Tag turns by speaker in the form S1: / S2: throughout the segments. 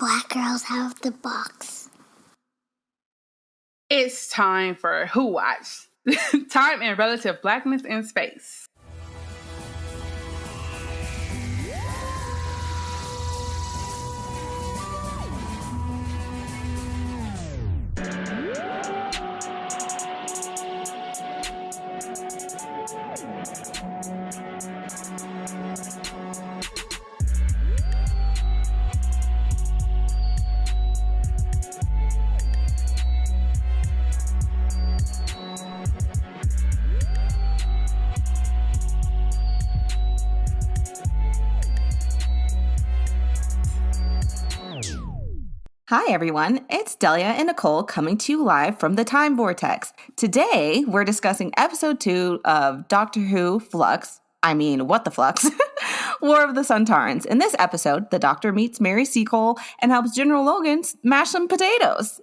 S1: black girls have the box.
S2: It's time for Who Watched? Time and Relative Blackness in Space.
S3: Hi everyone, it's Delia and Nicole coming to you live from the Time Vortex. Today, we're discussing episode 2 of Doctor Who Flux, what the Flux? War of the Sontarans. In this episode, the Doctor meets Mary Seacole and helps General Logan mash some potatoes.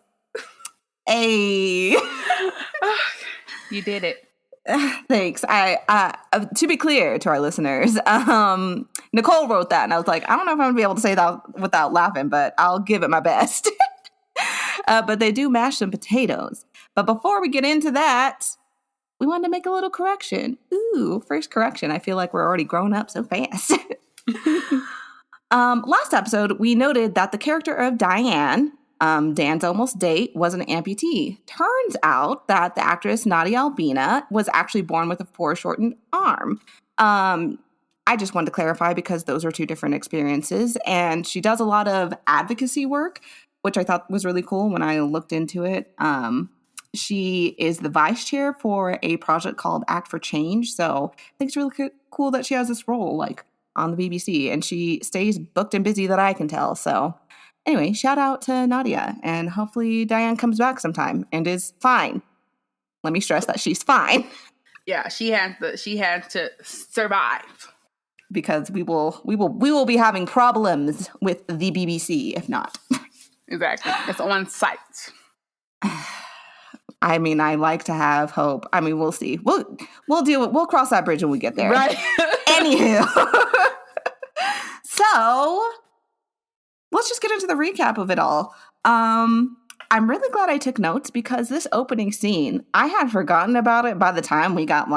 S3: Hey!
S2: You did it.
S3: Thanks. To be clear to our listeners, Nicole wrote that, and I was like, I don't know if I'm gonna be able to say that without laughing, but I'll give it my best. But they do mash some potatoes. But before we get into that, we wanted to make a little correction. Ooh, first correction. I feel like we're already grown up so fast. Last episode, we noted that the character of Diane, Dan's almost date, was an amputee. Turns out that the actress Nadia Albina was actually born with a foreshortened arm. I just wanted to clarify because those are two different experiences. And she does a lot of advocacy work, which I thought was really cool when I looked into it. She is the vice chair for a project called Act for Change. So I think it's really cool that she has this role like on the BBC. And she stays booked and busy that I can tell. So anyway, shout out to Nadia, and hopefully Diane comes back sometime and is fine. Let me stress that she's fine.
S2: Yeah, she had to survive.
S3: Because we will be having problems with the BBC if not.
S2: Exactly. It's on site.
S3: I like to have hope. We'll see. We'll deal with, we'll cross that bridge when we get there.
S2: Right.
S3: Anywho. So let's just get into the recap of it all. I'm really glad I took notes because this opening scene, I had forgotten about it by the time we got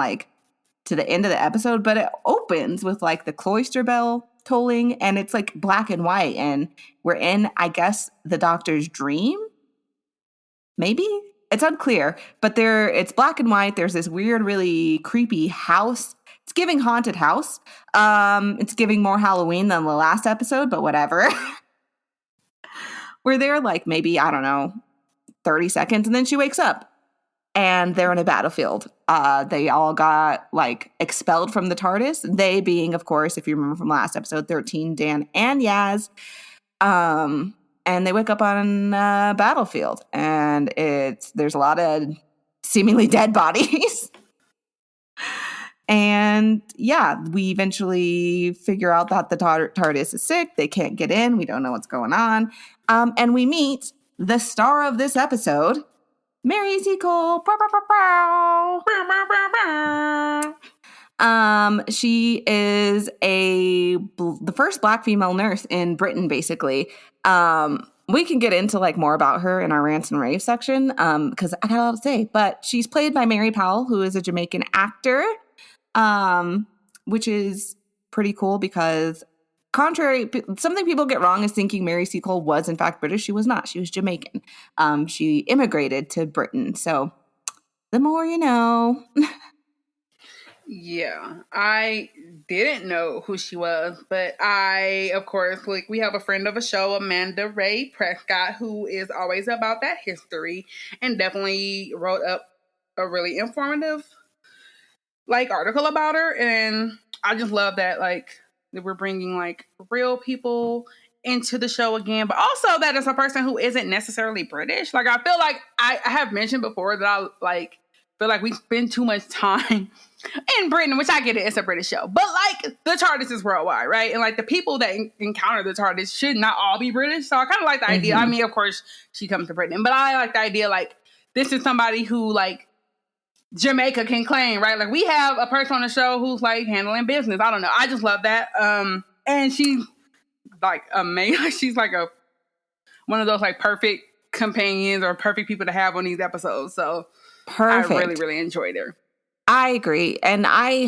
S3: to the end of the episode, but it opens with the cloister bell tolling, and it's black and white, and we're in, I guess, the Doctor's dream? Maybe? It's unclear, but it's black and white. There's this weird, really creepy house. It's giving haunted house. It's giving more Halloween than the last episode, but whatever. We're there maybe, I don't know, 30 seconds, and then she wakes up. And they're in a battlefield. They all got expelled from the TARDIS. They being, of course, if you remember from last episode, 13, Dan and Yaz. And they wake up on a battlefield, and there's a lot of seemingly dead bodies. And yeah, we eventually figure out that the TARDIS is sick. They can't get in. We don't know what's going on. And we meet the star of this episode, Mary Seacole. She is the first Black female nurse in Britain, basically. We can get into more about her in our rants and raves section because I got a lot to say. But she's played by Mary Powell, who is a Jamaican actor, which is pretty cool because something people get wrong is thinking Mary Seacole was in fact British. She was not. She was Jamaican. She immigrated to Britain. So the more you know.
S2: Yeah, I didn't know who she was, but of course, we have a friend of a show, Amanda Ray Prescott, who is always about that history and definitely wrote up a really informative article about her. And I just love that that we're bringing real people into the show again, but also that it's a person who isn't necessarily British. I feel like I have mentioned before that I feel like we spend too much time in Britain, which I get it, it's a British show, but the TARDIS is worldwide, right? And the people that encounter the TARDIS should not all be British. So I kind of like the idea. Of course she comes to Britain, but I like the idea this is somebody who Jamaica can claim, right? We have a person on the show who's handling business. I don't know. I just love that. And she's amazing. She's a one of those like perfect companions or perfect people to have on these episodes. So
S3: Perfect.
S2: I really, really enjoyed her.
S3: I agree. And I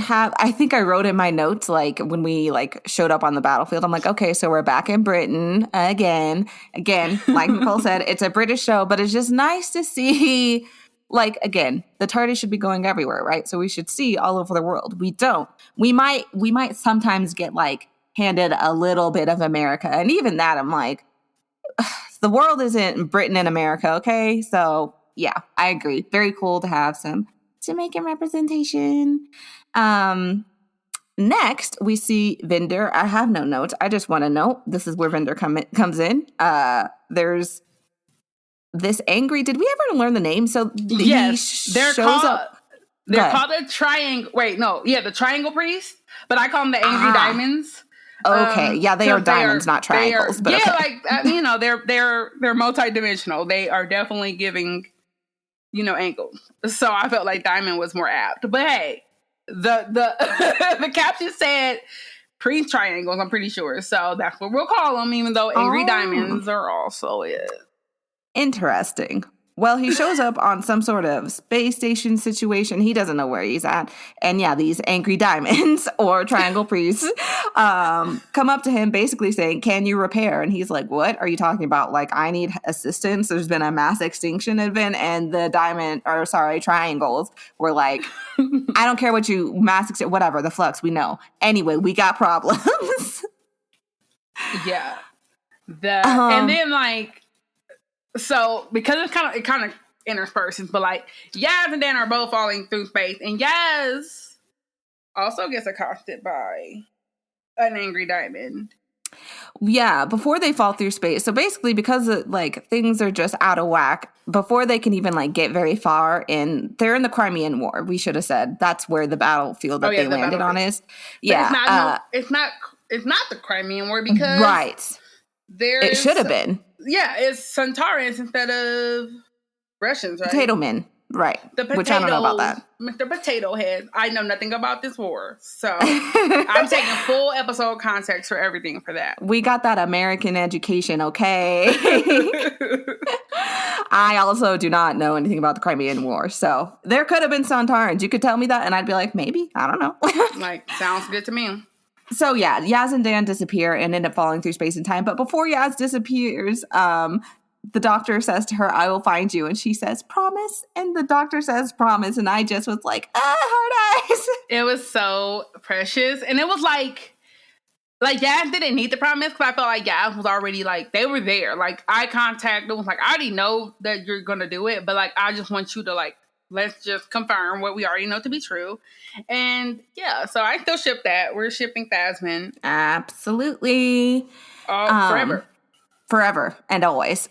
S3: think I wrote in my notes, like when we like showed up on the battlefield, I'm like, okay, so we're back in Britain again. Again, like Nicole said, it's a British show, but it's just nice to see, like, again, the TARDIS should be going everywhere, right? So we should see all over the world. We don't. We might sometimes get like handed a little bit of America. And even that, I'm like, the world isn't Britain and America, okay? So yeah, I agree. Very cool to have some Jamaican representation. Next, we see Vinder. I have no notes. I just want to note this is where Vinder comes in. There's this angry. Did we ever learn the name? So
S2: yes, they're called the
S3: triangle.
S2: the triangle priest. But I call them the angry diamonds.
S3: Okay, yeah, they are diamonds, not triangles. But okay.
S2: They're multidimensional. They are definitely giving, angles. So I felt like diamond was more apt. But hey, the the caption said priest triangles. I'm pretty sure. So that's what we'll call them, even though angry diamonds are also it.
S3: Interesting. Well, he shows up on some sort of space station situation. He doesn't know where he's at. And yeah, these angry diamonds or triangle priests come up to him basically saying, can you repair? And he's like, what are you talking about? Like, I need assistance. There's been a mass extinction event and the triangles were like, I don't care what you whatever, the Flux, we know. Anyway, we got problems.
S2: Yeah. And then like, so because it kind of intersperses, but like Yaz and Dan are both falling through space, and Yaz also gets accosted by an angry diamond.
S3: Yeah, before they fall through space. So basically, because like things are just out of whack, before they can even like get very far in, they're in the Crimean War. We should have said that's where the battlefield that they landed on is. Yeah,
S2: it's not the Crimean War because
S3: right. It should have been.
S2: Yeah, it's Sontarans instead of Russians, right?
S3: Potato Men, right. Which I don't know about that.
S2: Mr. Potato Head. I know nothing about this war. So I'm taking full episode context for everything for that.
S3: We got that American education, okay? I also do not know anything about the Crimean War. So there could have been Sontarans. You could tell me that and I'd be like, maybe. I don't know.
S2: Like, sounds good to me.
S3: So yeah, Yaz and Dan disappear and end up falling through space and time. But before Yaz disappears, the doctor says to her, I will find you. And she says, promise. And the doctor says, promise. And I just was like, hard eyes.
S2: It was so precious. And it was like Yaz didn't need the promise because I felt like Yaz was already like, they were there. Like, eye contact. It was like, I already know that you're going to do it. But like, I just want you to like, let's just confirm what we already know to be true. And yeah, so I still ship that. We're shipping Phasmin.
S3: Absolutely. Forever and always.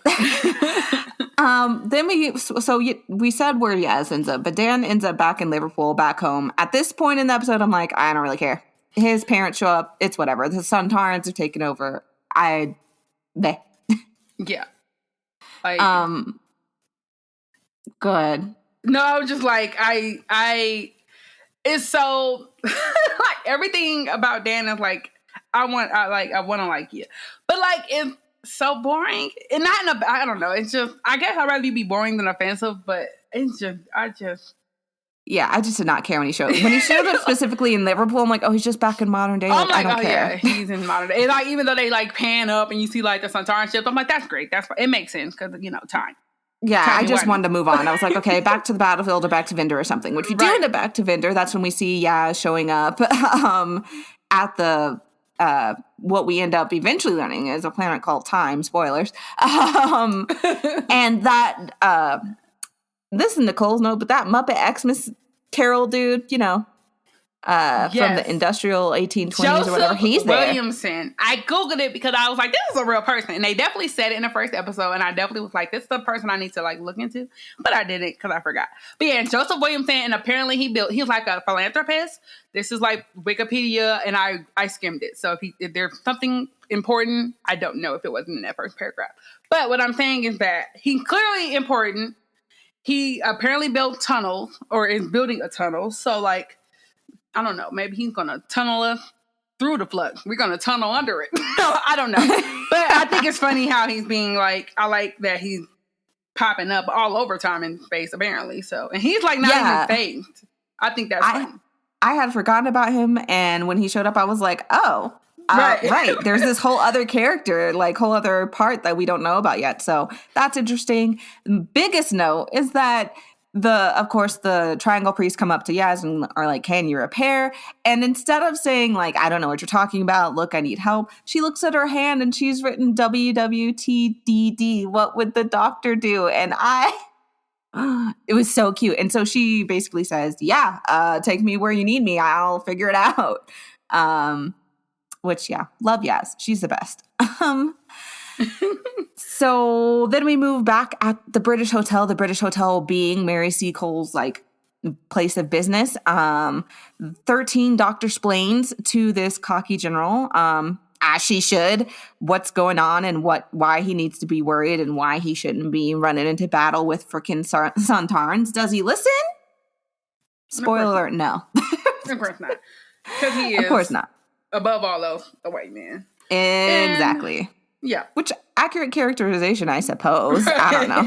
S3: Then we said where Yaz ends up, but Dan ends up back in Liverpool, back home. At this point in the episode, I'm like, I don't really care. His parents show up. It's whatever. The Sontarans are taking over. Yeah. Good.
S2: No, just like it's so like everything about Dan is like I want to like you, but like it's so boring and not I don't know. It's just I guess I'd rather be boring than offensive, but it's just I just did not care when he showed up specifically in Liverpool. I'm like, oh, he's just back in modern day. Like, I don't care. Yeah, he's in modern day. And like even though they like pan up and you see like the Sontaran ships, I'm like, that's great. It makes sense because time.
S3: Yeah, I just wanted to move on. I was like, okay, back to the battlefield or back to Vinder or something. Which we do end up back to Vinder. That's when we see Yaz showing up at the what we end up eventually learning is a planet called Time. Spoilers. And that this is Nicole's note, but that Muppet Xmas Carol dude, from the industrial 1820s
S2: Joseph
S3: or whatever, he's there.
S2: Williamson. I Googled it because I was like, this is a real person. And they definitely said it in the first episode. And I definitely was like, this is the person I need to like look into. But I didn't because I forgot. But yeah, Joseph Williamson. And apparently he's like a philanthropist. This is like Wikipedia. And I skimmed it. So if there's something important, I don't know if it wasn't in that first paragraph. But what I'm saying is that he's clearly important. He apparently built tunnels or is building a tunnel. So like, I don't know. Maybe he's going to tunnel us through the flux. We're gonna tunnel under it. I don't know, but I think it's funny how he's being like. I like that he's popping up all over time and space apparently. So, and he's like not even phased. I think that's funny.
S3: I had forgotten about him, and when he showed up, I was like, oh. Right. There's this whole other character, like whole other part that we don't know about yet. So that's interesting. Biggest note is that of course, the triangle priests come up to Yaz and are like, can you repair? And instead of saying like, I don't know what you're talking about. Look, I need help. She looks at her hand and she's written WWTDD. What would the doctor do? And it was so cute. And so she basically says, take me where you need me. I'll figure it out. Which, love Yaz. She's the best. So then we move back at the British Hotel being Mary C. Cole's like place of business. 13 Dr. Splains to this cocky general, as she should, what's going on and why he needs to be worried and why he shouldn't be running into battle with frickin' Sontarans. Does he listen? Spoiler alert, no.
S2: Of course not. Because he is.
S3: Of course not.
S2: Above all else, a white man.
S3: Exactly.
S2: And, yeah.
S3: Which, accurate characterization, I suppose. I don't know.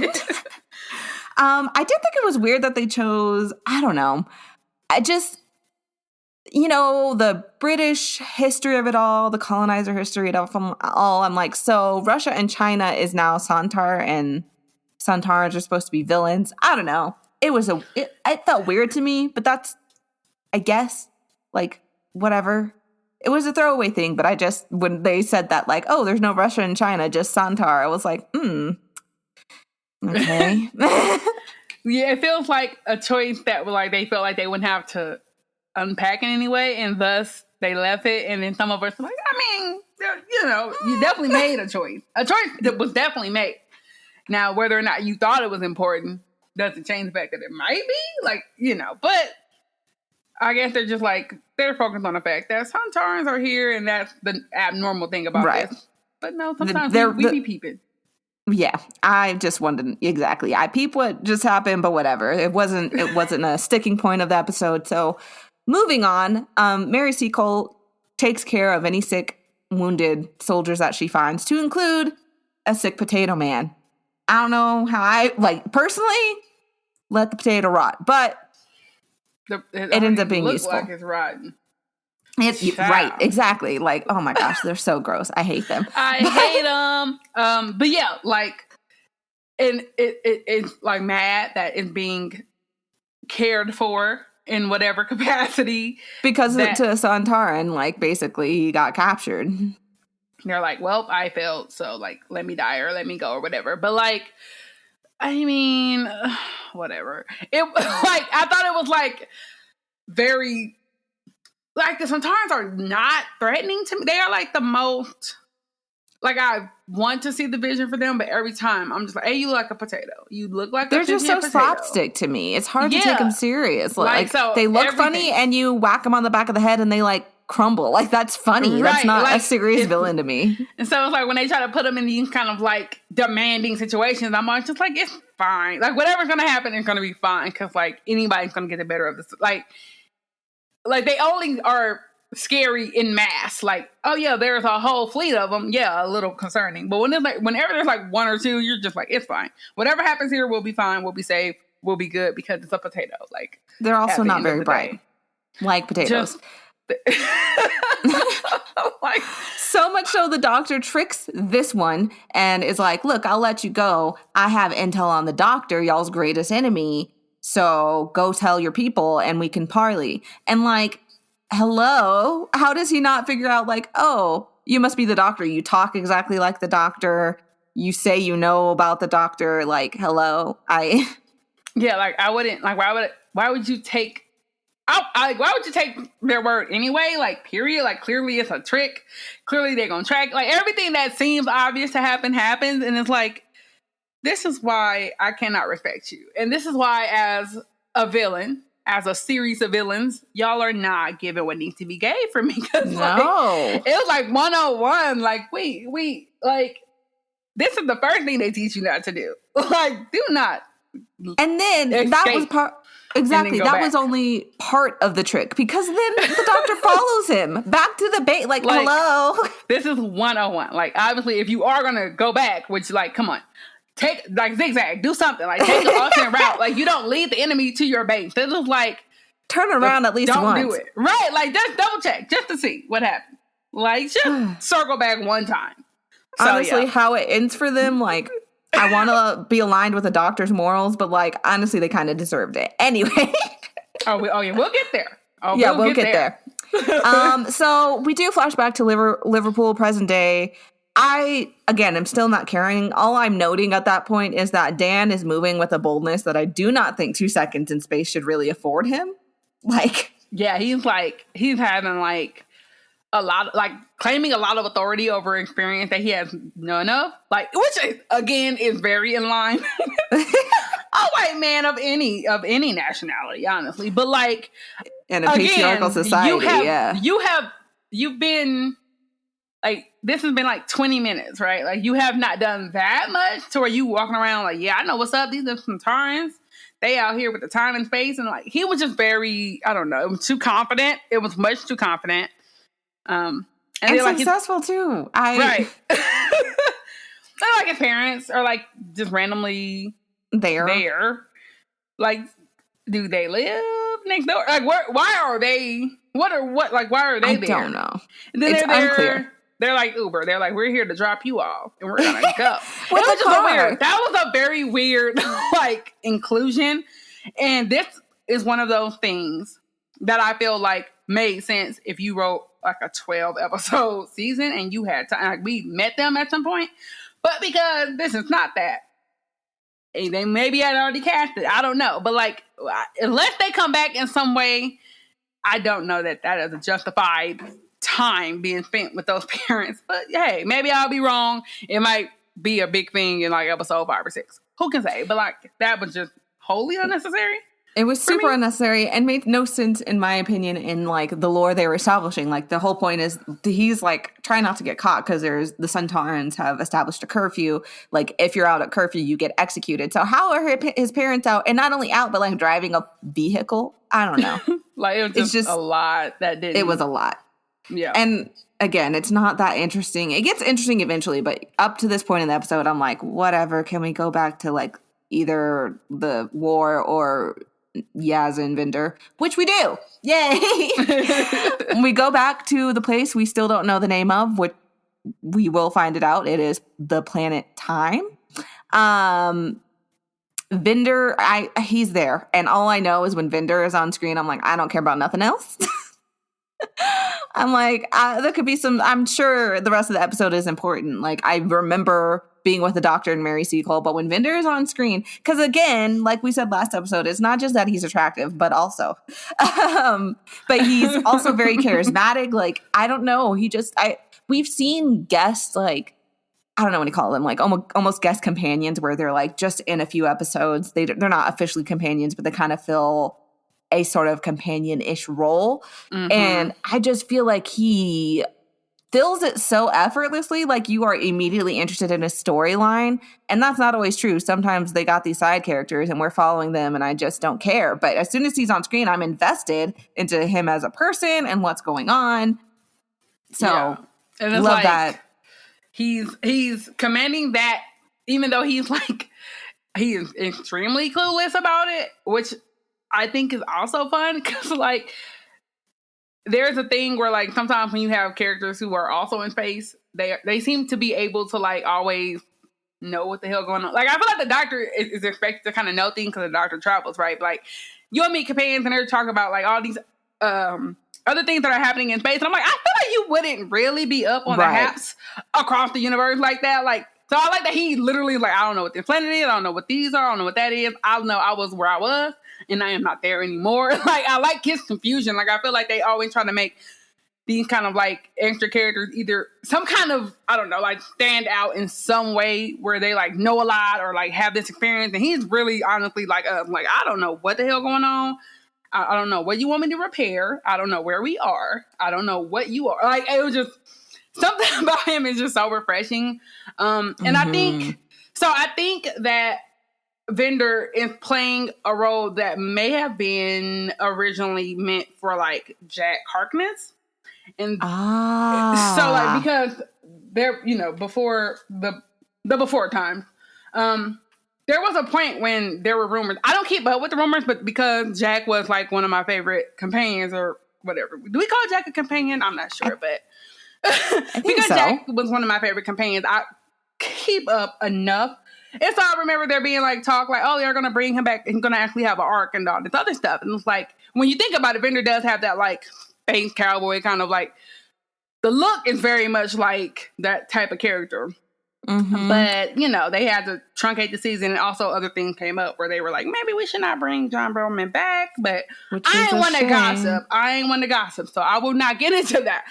S3: I did think it was weird that they chose, I don't know. I just, the British history of it all, the colonizer history of it all, I'm like, so Russia and China is now Sontar and Sontarans are supposed to be villains. I don't know. It felt weird to me, but that's, I guess, like, whatever. It was a throwaway thing, but when they said that, like, oh, there's no Russia and China, just Sontar, I was like, okay.
S2: Yeah, it feels like a choice that they felt like they wouldn't have to unpack in any way, and thus they left it. And then some of us were like, I mean, you definitely made a choice. A choice that was definitely made. Now, whether or not you thought it was important doesn't change the fact that it might be, but I guess they're just they're focused on the fact that Sontarans are here, and that's the abnormal thing about this. But no, sometimes we be peeping.
S3: Yeah, I just wanted exactly. I peep what just happened, but whatever. It wasn't a sticking point of the episode. So moving on, Mary C. Cole takes care of any sick, wounded soldiers that she finds, to include a sick potato man. I don't know how I personally let the potato rot, but it ends up being useful.
S2: Like it's rotten.
S3: Right, exactly. Like, oh my gosh, they're so gross. I hate them.
S2: I hate them. But yeah, and it's mad that it's being cared for in whatever capacity.
S3: Because to Sontaran, basically he got captured.
S2: They're like, well, I failed, so let me die or let me go or whatever. But I mean, whatever. It I thought it was very the Sontarans are not threatening to me. They are the most I want to see the vision for them, but every time I'm just like, hey, you look like a potato. You look like
S3: they're just so slapstick to me. It's hard to take them serious. So they look funny, and you whack them on the back of the head, and they crumble. That's funny. Right, that's not a serious villain to me.
S2: And so it's when they try to put them in these kind of demanding situations, I'm always just it's fine. Whatever's gonna happen is gonna be fine, because anybody's gonna get the better of this. They only are scary in mass. Oh yeah, there's a whole fleet of them. Yeah, a little concerning. But whenever there's one or two, you're just it's fine. Whatever happens here, we'll be fine. We'll be safe. We'll be good, because it's a potato.
S3: They're also not very bright, like potatoes. So much so the doctor tricks this one and is like, look, I'll let you go. I have intel on the doctor, y'all's greatest enemy. So go tell your people and we can parley. And hello? How does he not figure out oh, you must be the doctor. You talk exactly like the doctor. You say you know about the doctor. Hello?
S2: Yeah, I wouldn't, why would you take why would you take their word anyway? Period. Clearly it's a trick. Clearly they're going to track. Everything that seems obvious to happen happens. And it's this is why I cannot respect you. And this is why, as a villain, as a series of villains, y'all are not giving what needs to be gave for me.
S3: No.
S2: It was 101. We this is the first thing they teach you not to do. Do not
S3: And then
S2: escape,
S3: that was part. Exactly. That was only part of the trick, because then the doctor follows him back to the bait. Like, hello.
S2: This is 101. Like, obviously, if you are going to go back, which, like, come on. Take, like, zigzag. Do something. Like, take an alternate route. Like, you don't lead the enemy to your base. This is like...
S3: Turn around at least once.
S2: Don't do it. Right. Like, just double check. Just to see what happened. Like, just circle back one time. So,
S3: honestly, how it ends for them, like... I want to be aligned with the doctor's morals, but, like, honestly, they kind of deserved it. Anyway.
S2: Yeah, we'll get there.
S3: We'll get there. So we do flashback to Liverpool, present day. I, again, am still not caring. All I'm noting at that point is that Dan is moving with a boldness that I do not think 2 seconds in space should really afford him. Like...
S2: Yeah, he's having, like... a lot, like, claiming a lot of authority over experience that he has none of, like, which again is very in line with a white man of any nationality, honestly. But, like,
S3: in a patriarchal society,
S2: you've been, like, this has been like 20 minutes, right? Like, you have not done that much to where you walking around like, yeah, I know what's up. These are Sontarans. They out here with the time and space, and, like, he was just very, I don't know, it was too confident. It was much too confident. And
S3: successful too.
S2: Right. They're like his parents are, like, just randomly there. Like, do they live next door? Like, why are they? Why are they there?
S3: I don't know.
S2: And then
S3: it's
S2: they're
S3: unclear.
S2: They're like Uber. They're like, we're here to drop you off, and we're gonna go.
S3: That
S2: was a very weird, like, inclusion. And this is one of those things that I feel like made sense if you wrote like a 12 episode season and you had time, like, we met them at some point, but because this is not that, they maybe had already cast it. I don't know, but, like, unless they come back in some way, I don't know that is a justified time being spent with those parents. But hey, maybe I'll be wrong. It might be a big thing in, like, episode 5 or 6. Who can say? But, like, that was just wholly unnecessary.
S3: It was super unnecessary and made no sense, in my opinion, in, like, the lore they were establishing. Like, the whole point is he's, like, trying not to get caught because the Sontarans have established a curfew. Like, if you're out at curfew, you get executed. So how are his parents out? And not only out, but, like, driving a vehicle? I don't know.
S2: Like, it was just a lot that didn't...
S3: It was a lot.
S2: Yeah.
S3: And, again, it's not that interesting. It gets interesting eventually, but up to this point in the episode, I'm like, whatever. Can we go back to, like, either the war or... Yaz and Vinder, which we do. Yay! We go back to the place we still don't know the name of, which we will find it out. It is the planet Time. Vinder, he's there, and all I know is when Vinder is on screen, I'm like, I don't care about nothing else. I'm like, there could be some. I'm sure the rest of the episode is important. Like, I remember being with the Doctor and Mary Seacole, but when Vinder is on screen, because again, like we said last episode, it's not just that he's attractive, but also, but he's also very charismatic. Like, I don't know, we've seen guests, like, I don't know what you call them, like almost guest companions, where they're, like, just in a few episodes. They're not officially companions, but they kind of fill a sort of companion-ish role. Mm-hmm. And I just feel like he fills it so effortlessly, like you are immediately interested in a storyline. And that's not always true. Sometimes they got these side characters and we're following them and I just don't care. But as soon as he's on screen, I'm invested into him as a person and what's going on. So, yeah.
S2: And it's love, like, that. He's commanding that, even though he's, like, he is extremely clueless about it, which I think is also fun, because, like, there's a thing where, like, sometimes when you have characters who are also in space, they seem to be able to, like, always know what the hell going on. Like, I feel like the Doctor is expected to kind of know things because the Doctor travels, right? But, like, you'll meet companions and they're talking about, like, all these other things that are happening in space. And I'm like, I feel like you wouldn't really be up on the haps across the universe like that. Like, so I like that he literally, like, I don't know what this planet is. I don't know what these are. I don't know what that is. I know I was where I was and I am not there anymore. Like, I like his confusion. Like, I feel like they always try to make these kind of, like, extra characters either some kind of, I don't know, like, stand out in some way where they, like, know a lot or, like, have this experience. And he's really honestly like, I don't know what the hell going on. I don't know what you want me to repair. I don't know where we are. I don't know what you are. Like, it was just something about him is just so refreshing. And I think that Vendor is playing a role that may have been originally meant for like Jack Harkness. And so like because there, before the before time, there was a point when there were rumors. I don't keep up with the rumors, but because Jack was like one of my favorite companions or whatever. Do we call Jack a companion? I'm not sure, but
S3: I think
S2: because
S3: so.
S2: Jack was one of my favorite companions, I keep up enough. And so I remember there being like talk like, oh, they're going to bring him back. He's going to actually have an arc and all this other stuff. And it's like, when you think about it, Vendor does have that like space cowboy kind of like, the look is very much like that type of character.
S3: Mm-hmm.
S2: But, they had to truncate the season, and also other things came up where they were like, maybe we should not bring John Barrowman back. But I ain't want to gossip. I ain't want to gossip. So I will not get into that.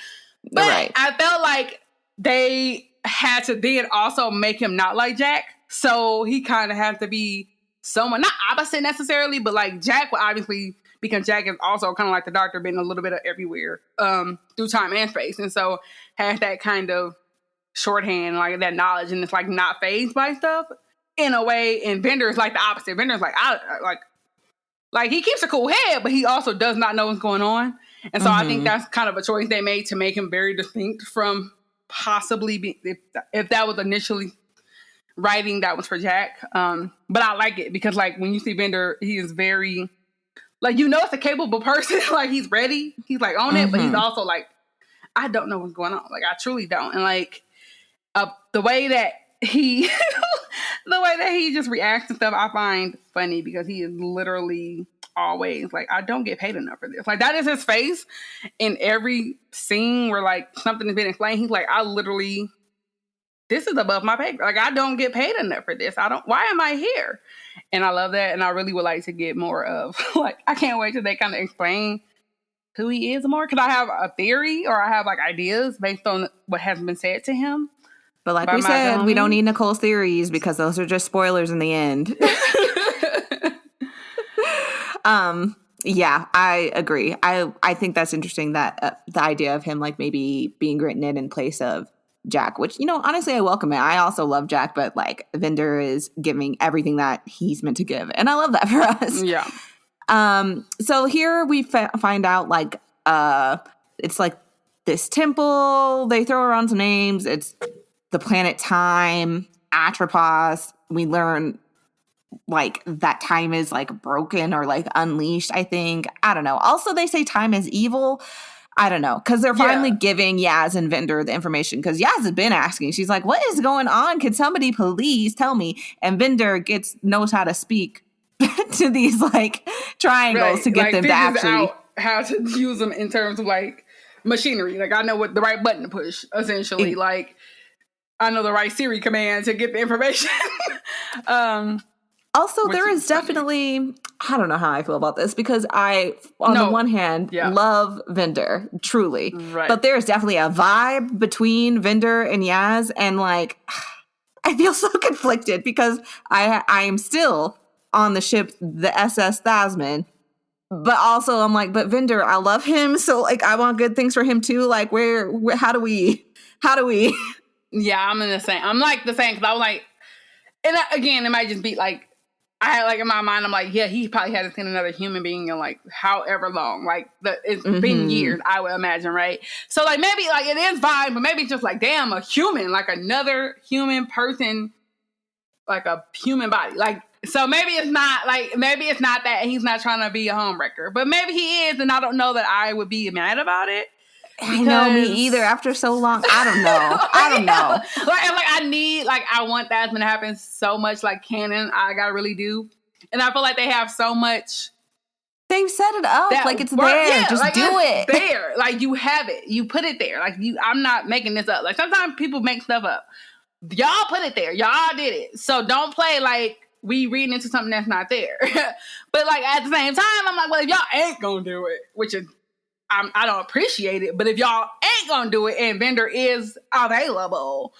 S2: But I felt like they had to then also make him not like Jack. So he kind of had to be someone, not opposite necessarily, but like Jack will obviously, because Jack is also kind of like the Doctor, being a little bit of everywhere through time and space. And so has that kind of shorthand, like that knowledge, and it's like not fazed by stuff in a way. And Bender is like the opposite. Bender's like, like he keeps a cool head, but he also does not know what's going on. And so I think that's kind of a choice they made to make him very distinct from possibly if that was initially writing that was for Jack. But I like it because like when you see Bender, he is very like, it's a capable person. Like he's ready. He's like on it, but he's also like, I don't know what's going on. Like I truly don't. And like the way that he just reacts to stuff, I find funny because he is literally always like, I don't get paid enough for this. Like that is his face in every scene where like something has been explained. He's like, this is above my pay. Like I don't get paid enough for this. Why am I here? And I love that. And I really would like to get more of like, I can't wait till they kind of explain who he is more. Cause I have a theory or I have like ideas based on what has been said to him.
S3: But like we said, we don't need Nicole's theories because those are just spoilers in the end. Yeah, I agree. I think that's interesting that the idea of him like maybe being written in place of Jack, which, honestly, I welcome it. I also love Jack, but like Vendor is giving everything that he's meant to give. And I love that for us.
S2: Yeah.
S3: So here we find out like, it's like this temple. They throw around some names. It's the planet Time, Atropos. We learn like that time is like broken or like unleashed, I think. I don't know. Also, they say time is evil. I don't know. Because they're finally giving Yaz and Vendor the information. Because Yaz has been asking. She's like, what is going on? Can somebody please tell me? And Vendor knows how to speak to these like triangles to get them to actually
S2: out how to use them in terms of like machinery. Like I know what the right button to push, essentially. Like I know the right Siri command to get the information.
S3: Also, there is definitely, I don't know how I feel about this because on the one hand, love Vendor, truly.
S2: Right.
S3: But there is definitely a vibe between Vendor and Yaz. And like, I feel so conflicted because I am still on the ship, the SS Thasman. But also I'm like, but Vendor, I love him. So like, I want good things for him too. Like how do we?
S2: Yeah, I'm like the same. Cause I was like, and again, it might just be like, I had like in my mind, I'm like, yeah, he probably hasn't seen another human being in like however long. Like it's been years, I would imagine, right? So like maybe like it is fine, but maybe it's just like, damn, a human, like another human person, like a human body. Like so maybe it's not that he's not trying to be a homewrecker, but maybe he is, and I don't know that I would be mad about it.
S3: I know, me either. After so long, I don't know.
S2: I want that to happen so much. Like canon, I gotta really do, and I feel like they have so much.
S3: They've set it up like it's there. Yeah, just like do it.
S2: There, like you have it. You put it there. Like I'm not making this up. Like sometimes people make stuff up. Y'all put it there. Y'all did it. So don't play like we reading into something that's not there. But like at the same time, I'm like, well, if y'all ain't gonna do it, which is. I don't appreciate it, but if y'all ain't gonna do it and Vendor is available,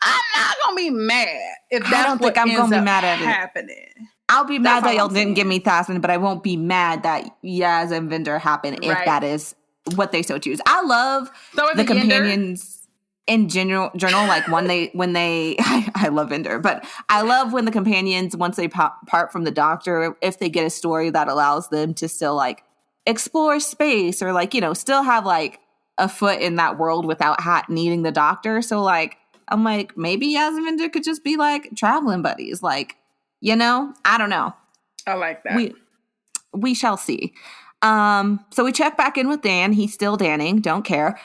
S2: I'm not gonna be mad. If that's I don't think I'm gonna be mad at happening.
S3: It. I'll be mad that y'all didn't give me Thasman, but I won't be mad that Yaz and Vendor happen if that is what they so choose. I love the companions. in general, like when they I love Ender, but I love when the companions, once they part from the Doctor, if they get a story that allows them to still like explore space or like, you know, still have like a foot in that world without needing the Doctor. So like, I'm like, maybe Yaz and Ender could just be like traveling buddies. Like, you know, I don't know.
S2: I like that.
S3: We shall see. So we check back in with Dan. He's still Danning. Don't care.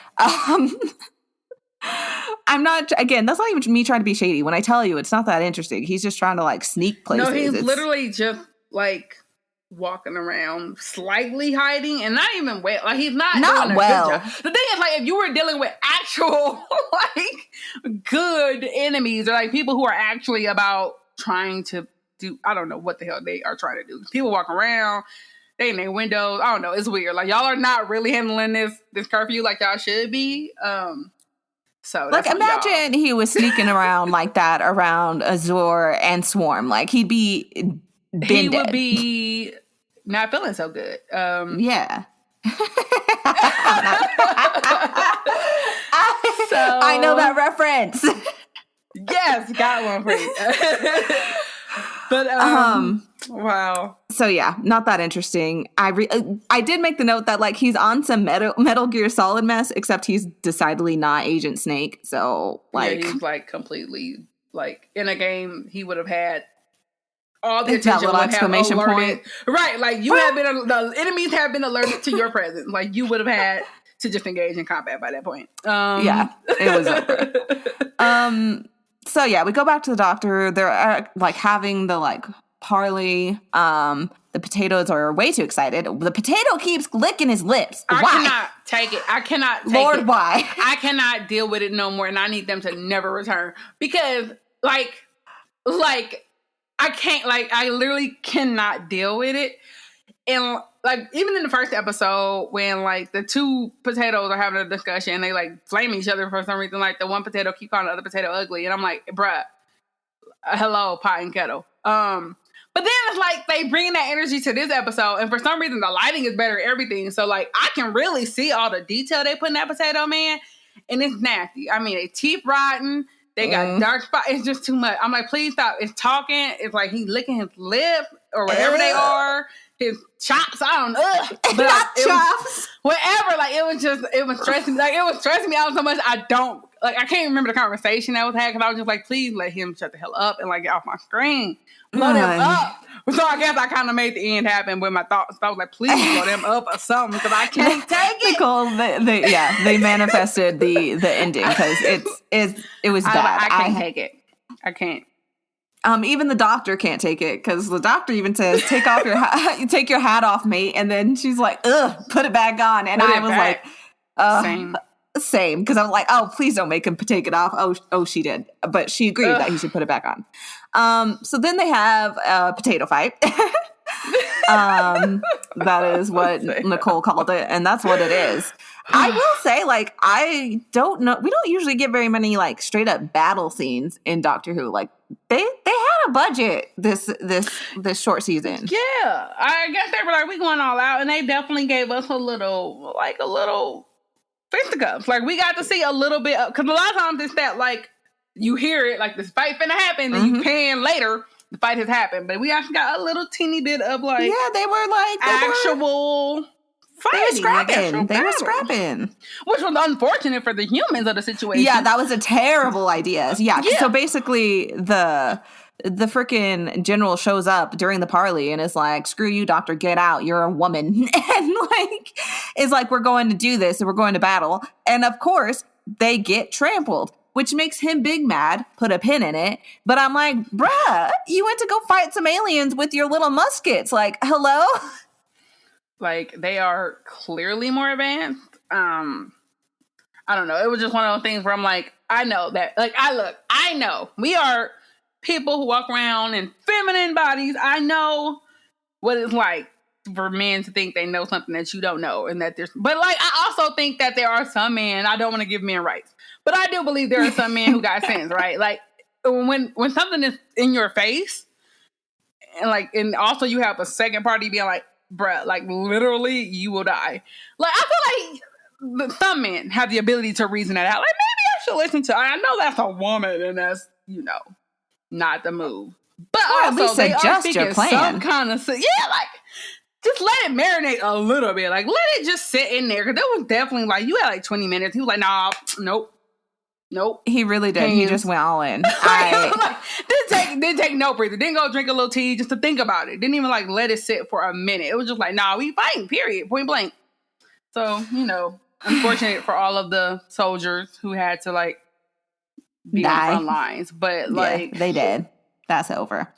S3: I'm not, again, that's not even me trying to be shady. When I tell you, it's not that interesting. He's just trying to like sneak places.
S2: No, he's literally just like walking around, slightly hiding, and not even well. Like he's not doing a
S3: well.
S2: good job. The thing is, like, if you were dealing with actual like good enemies or like people who are actually about trying to do, I don't know what the hell they are trying to do. People walk around, they in their windows. I don't know. It's weird. Like y'all are not really handling this curfew like y'all should be. So
S3: like imagine he was sneaking around like that around Azure and Swarm. Like he'd be
S2: he would be not feeling so good.
S3: Yeah. So,
S2: so
S3: I know that reference.
S2: Yes, got one for you. But wow.
S3: So yeah, not that interesting. I did make the note that like he's on some Metal Gear Solid mess, except he's decidedly not Agent Snake. So like,
S2: yeah, he's like completely like in a game he would have had all the attention.
S3: Little exclamation point,
S2: right? Like you have been, the enemies have been alerted to your presence. Like you would have had to just engage in combat by that point.
S3: Yeah, it was over. So yeah, we go back to the Doctor. They're like having the like parley. The potatoes are way too excited. The potato keeps licking his lips. Why?
S2: I cannot take it. I cannot take
S3: Lord,
S2: it.
S3: why?
S2: I cannot deal with it no more, and I need them to never return because, like I can't. Like I literally cannot deal with it. And like even in the first episode, when like the two potatoes are having a discussion, they like flame each other for some reason. Like the one potato keep calling the other potato ugly, and I'm like, bruh, hello, pot and kettle. But then it's like they bring that energy to this episode, and for some reason the lighting is better, everything. So like I can really see all the detail they put in that potato, man, and it's nasty. I mean, they teeth rotten, they got dark spots. It's just too much. I'm like, please stop. It's talking. It's like he's licking his lip or whatever they are. His chops, I don't know. But
S3: not chops.
S2: Whatever. Like it was stressing me. Like it was stressing me out so much. I can't remember the conversation that was had because I was just like, please let him shut the hell up and like get off my screen. Blow them up. So I guess I kind of made the end happen with my thoughts. I was like, please blow them up or something because I can't take it.
S3: Nicole, they manifested the ending because it was bad.
S2: I can't take it. I can't.
S3: Even the Doctor can't take it because the Doctor even says, "Take off your take your hat off, mate," and then she's like, "Ugh, put it back on," and I was like, "Same," because I'm like, "Oh, please don't make him take it off." Oh, she did, but she agreed that he should put it back on. So then they have a potato fight. That is what Nicole called it, and that's what it is. I will say, like, I don't know. We don't usually get very many like straight up battle scenes in Doctor Who. Like, they had a budget this short season.
S2: Yeah, I guess they were like, we going all out, and they definitely gave us a little fisticuffs. Like we got to see a little bit because a lot of times it's that like you hear it like this fight finna happen, and you pan later. The fight has happened, but we actually got a little teeny bit of like
S3: they were like
S2: actual fighting.
S3: They were scrapping,
S2: which was unfortunate for the humans of the situation.
S3: Yeah, that was a terrible idea. Yeah. So basically, the freaking general shows up during the parley and is like, "Screw you, Doctor, get out. You're a woman," and like is like, "We're going to do this and we're going to battle," and of course they get trampled. Which makes him big mad, put a pin in it. But I'm like, bruh, you went to go fight some aliens with your little muskets. Like, hello?
S2: Like, they are clearly more advanced. I don't know. It was just one of those things where I'm like, I know that. Like, I know. We are people who walk around in feminine bodies. I know what it's like for men to think they know something that you don't know. And that there's, but like, I also think that there are some men, I don't want to give men rights. But I do believe there are some men who got sense, right? Like when something is in your face, and also you have a second party being like, bruh, like literally you will die. Like I feel like some men have the ability to reason that out. Like, maybe I should listen to. I know that's a woman, and that's not the move. But
S3: or
S2: also,
S3: at least
S2: they are
S3: adjust
S2: speaking
S3: your plan.
S2: some kind of like just let it marinate a little bit. Like let it just sit in there because it was definitely like you had like 20 minutes. He was like, nah, nope.
S3: He really did. He just went all in.
S2: Didn't take no breather. Didn't go drink a little tea just to think about it. Didn't even like let it sit for a minute. It was just like, nah, we fighting, period, point blank. So, unfortunate for all of the soldiers who had to like be on the front lines. But like
S3: they did. That's over.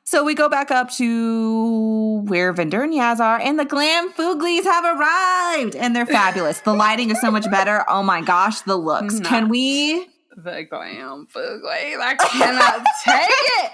S3: So we go back up to where Vinder and Yaz are, and the Glam Fooglies have arrived, and they're fabulous. The lighting is so much better. Oh my gosh, the looks. Can we?
S2: The Glam Fooglies, I cannot take it.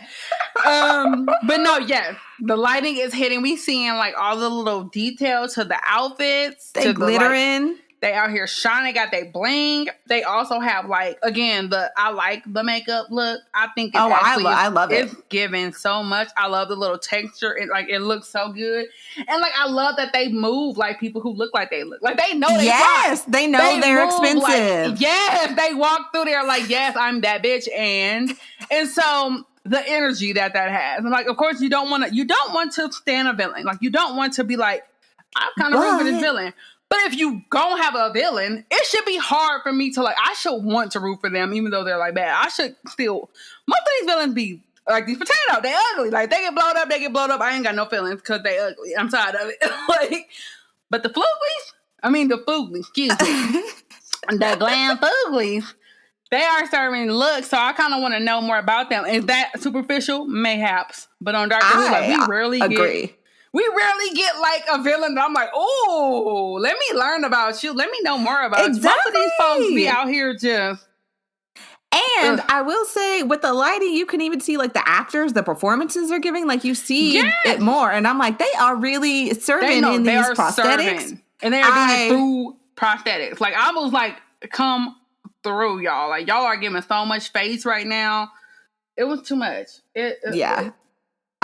S2: But no, yes, the lighting is hitting. We seeing like all the little details to the outfits.
S3: They glittering.
S2: They out here shining, got they bling. They also have like, again, I like the makeup look. I think I love it. It's giving so much. I love the little texture. It looks so good. And like, I love that they move like people who look like they look. Like they know they
S3: they know they're expensive.
S2: Like, they walk through there like, yes, I'm that bitch. And so the energy that has. And like, of course, you don't want to stand a villain. Like you don't want to be like, I'm kind of rooting for this villain. But if you gonna have a villain, it should be hard for me to like, I should want to root for them, even though they're like bad. I should still, most of these villains be like these potatoes, they ugly. Like they get blowed up. I ain't got no feelings because they ugly. I'm tired of it. But the Fooglies, excuse me. The Glam Fooglies, they are serving looks, so I kind of want to know more about them. Is that superficial? Mayhaps. But on Doctor Who, like, we rarely get like a villain that I'm like, oh, let me learn about you. Let me know more about you. Most of these folks be out here just.
S3: And I will say, with the lighting, you can even see like the actors, the performances they're giving. Like you see it more, and I'm like, they are really serving in these prosthetics,
S2: and they are doing it through prosthetics. Like I was like, come through, y'all. Like y'all are giving so much face right now. It was too much.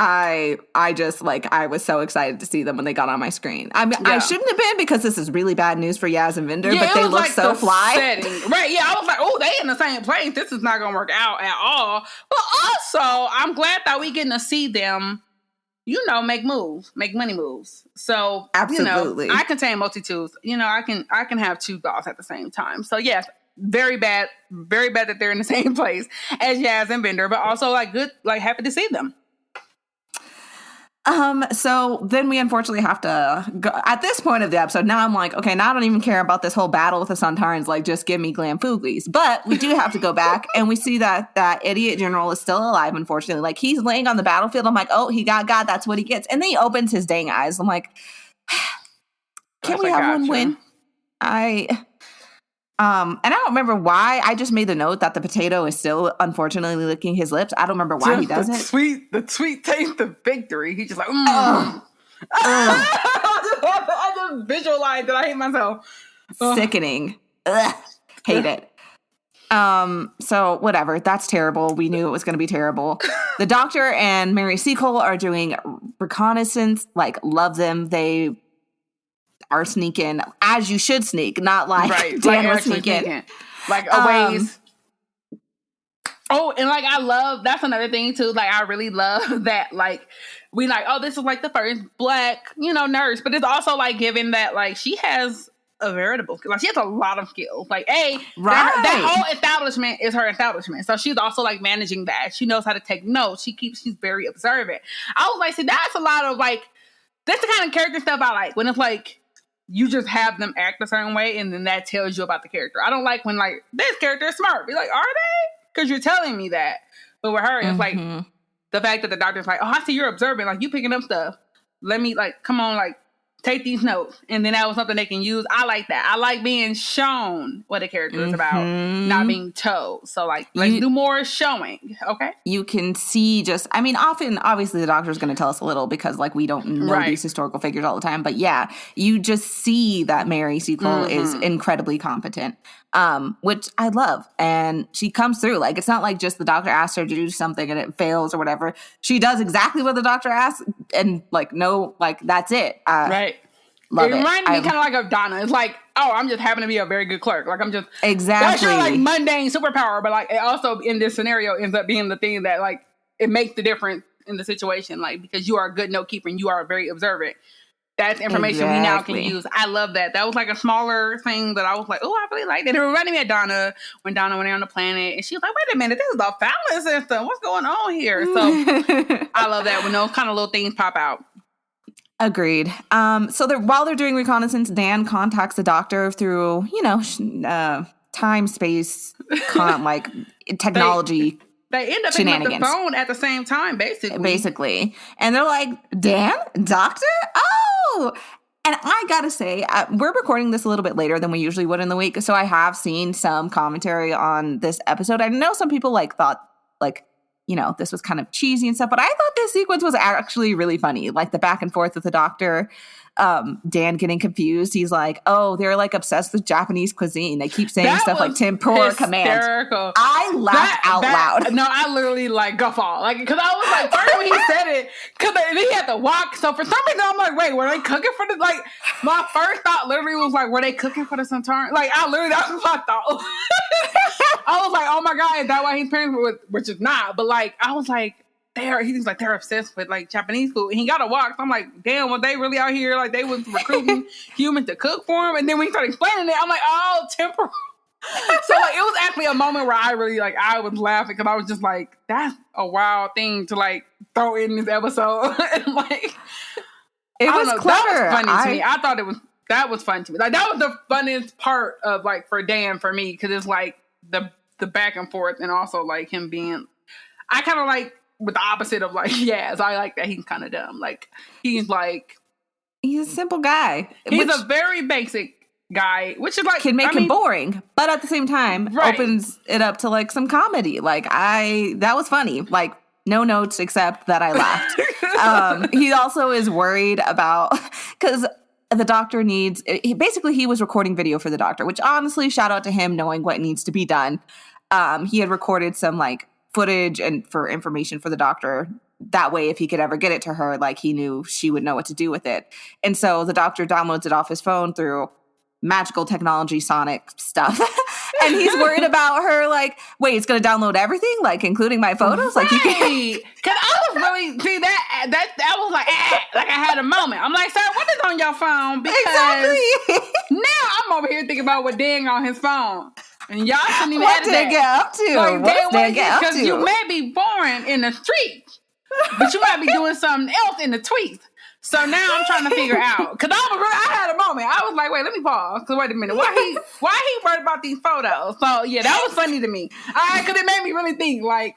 S3: I just like, I was so excited to see them when they got on my screen. I shouldn't have been because this is really bad news for Yaz and Vinder, but they look like so fly.
S2: Setting. Right, yeah, I was like, oh, they in the same place. This is not going to work out at all. But also, I'm glad that we getting to see them, make moves, make money moves. So,
S3: absolutely.
S2: I contain multitudes. I can have two thoughts at the same time. So, yes, very bad that they're in the same place as Yaz and Vinder, but also like good, like happy to see them.
S3: So then we unfortunately have to go at this point of the episode. Now I'm like, okay, now I don't even care about this whole battle with the Sontarans. Like, just give me Glam Fooglies. But we do have to go back and we see that idiot general is still alive, unfortunately. Like, he's laying on the battlefield. I'm like, oh, he got God. That's what he gets. And then he opens his dang eyes. I'm like, can we have one win? And I don't remember why. I just made the note that the potato is still, unfortunately, licking his lips. I don't remember why he does it.
S2: The sweet taste of victory. He's just like, I just visualized that. I hate myself.
S3: Sickening. Ugh. Hate it. So whatever. That's terrible. We knew it was going to be terrible. The Doctor and Mary Seacole are doing reconnaissance. Like, love them. They are sneaking as you should sneak, not like Dan was sneaking.
S2: Like a ways. Oh, and like I love, that's another thing too. Like I really love that. Like we like, oh, this is like the first Black, nurse, but it's also like given that like she has a veritable skill. Like she has a lot of skills. Like that whole establishment is her establishment. So she's also like managing that. She knows how to take notes. She's very observant. I was like, see, that's a lot of like, that's the kind of character stuff I like when it's like, you just have them act a certain way, and then that tells you about the character. I don't like when, like, this character is smart. Be like, are they? Because you're telling me that. But with her, it's like, the fact that the Doctor's like, oh, I see you're observing. Like, you picking up stuff. Let me, like, come on, like, take these notes. And then that was something they can use. I like that. I like being shown what a character is about, not being told. So, like, let's do more showing, okay?
S3: You can see often, obviously, the Doctor is going to tell us a little because, like, we don't know these historical figures all the time. But, yeah, you just see that Mary Seacole is incredibly competent, which I love. And she comes through. Like, it's not like just the Doctor asks her to do something and it fails or whatever. She does exactly what the Doctor asks and, like, no, like, that's it.
S2: Right.
S3: Love it.
S2: reminded me kind of like of Donna. It's like, oh, I'm just happen to be a very good clerk. Like I'm just
S3: Exactly.
S2: That's your like mundane superpower, but like it also in this scenario ends up being the thing that like it makes the difference in the situation. Like because you are a good note keeper and you are very observant. That's information we now can use. I love that. That was like a smaller thing that I was like, oh, I really like that. It reminded me of Donna when Donna went on the planet and she was like, wait a minute, this is the Fallon system. What's going on here? So I love that when those kind of little things pop out.
S3: Agreed. So while they're doing reconnaissance, Dan contacts the doctor through, time, space, like technology.
S2: They end up picking up the phone at the same time, basically.
S3: And they're like, Dan? Doctor? Oh! And I gotta say, we're recording this a little bit later than we usually would in the week, so I have seen some commentary on this episode. I know some people thought this was kind of cheesy and stuff, but I thought this sequence was actually really funny. Like the back and forth with the doctor, Dan getting confused. He's like, oh, they're like obsessed with Japanese cuisine. They keep saying stuff like tempura command. I laughed out loud.
S2: No, I literally like guffaw. Like, cause I was like, first when he said it, cause he had to walk. So for some reason, I'm like, wait, were they cooking for the, like, my first thought literally was like, were they cooking for the Sontarans? Like, that was my thought. I was like, oh my God, is that why he's paying for it? Which is not, but like, I was like, he's like, they're obsessed with like Japanese food. And he got to walk. So I'm like, damn, were they really out here? Like they was recruiting humans to cook for him. And then when he started explaining it, I'm like, oh, tempura. So like, it was actually a moment where I really I was laughing because I was just like, that's a wild thing to like throw in this episode. And like,
S3: it was clever.
S2: That was funny to me. I thought that was fun to me. Like that was the funniest part of like for Dan for me because it's like the back and forth and also like him being, I kind of like with the opposite of like, yes, I like that he's kind of dumb. Like he's
S3: a simple guy.
S2: He's a very basic guy, which is like
S3: can make him boring, but at the same time opens it up to like some comedy. Like that was funny. Like no notes except that I laughed. He also is worried about because the doctor needs. He was recording video for the doctor, which honestly, shout out to him knowing what needs to be done. He had recorded some like footage and for information for the doctor. That way, if he could ever get it to her, like he knew she would know what to do with it. And so the doctor downloads it off his phone through magical technology, sonic stuff. And he's worried about her, like, wait, it's going to download everything? Like, including my photos?
S2: Right.
S3: Like, you can...
S2: Because I was really, see, that was like I had a moment. I'm like, sir, what is on your phone? Because now I'm over here thinking about what Dan on his phone. And y'all shouldn't even
S3: what did they get up to?
S2: Like,
S3: what did they get up to?
S2: Because you may be born in the streets, but you might be doing something else in the tweets. So now I'm trying to figure out. Because I had a moment. I was like, wait, let me pause. Because wait a minute. Why he worried about these photos? So yeah, that was funny to me. Because it made me really think like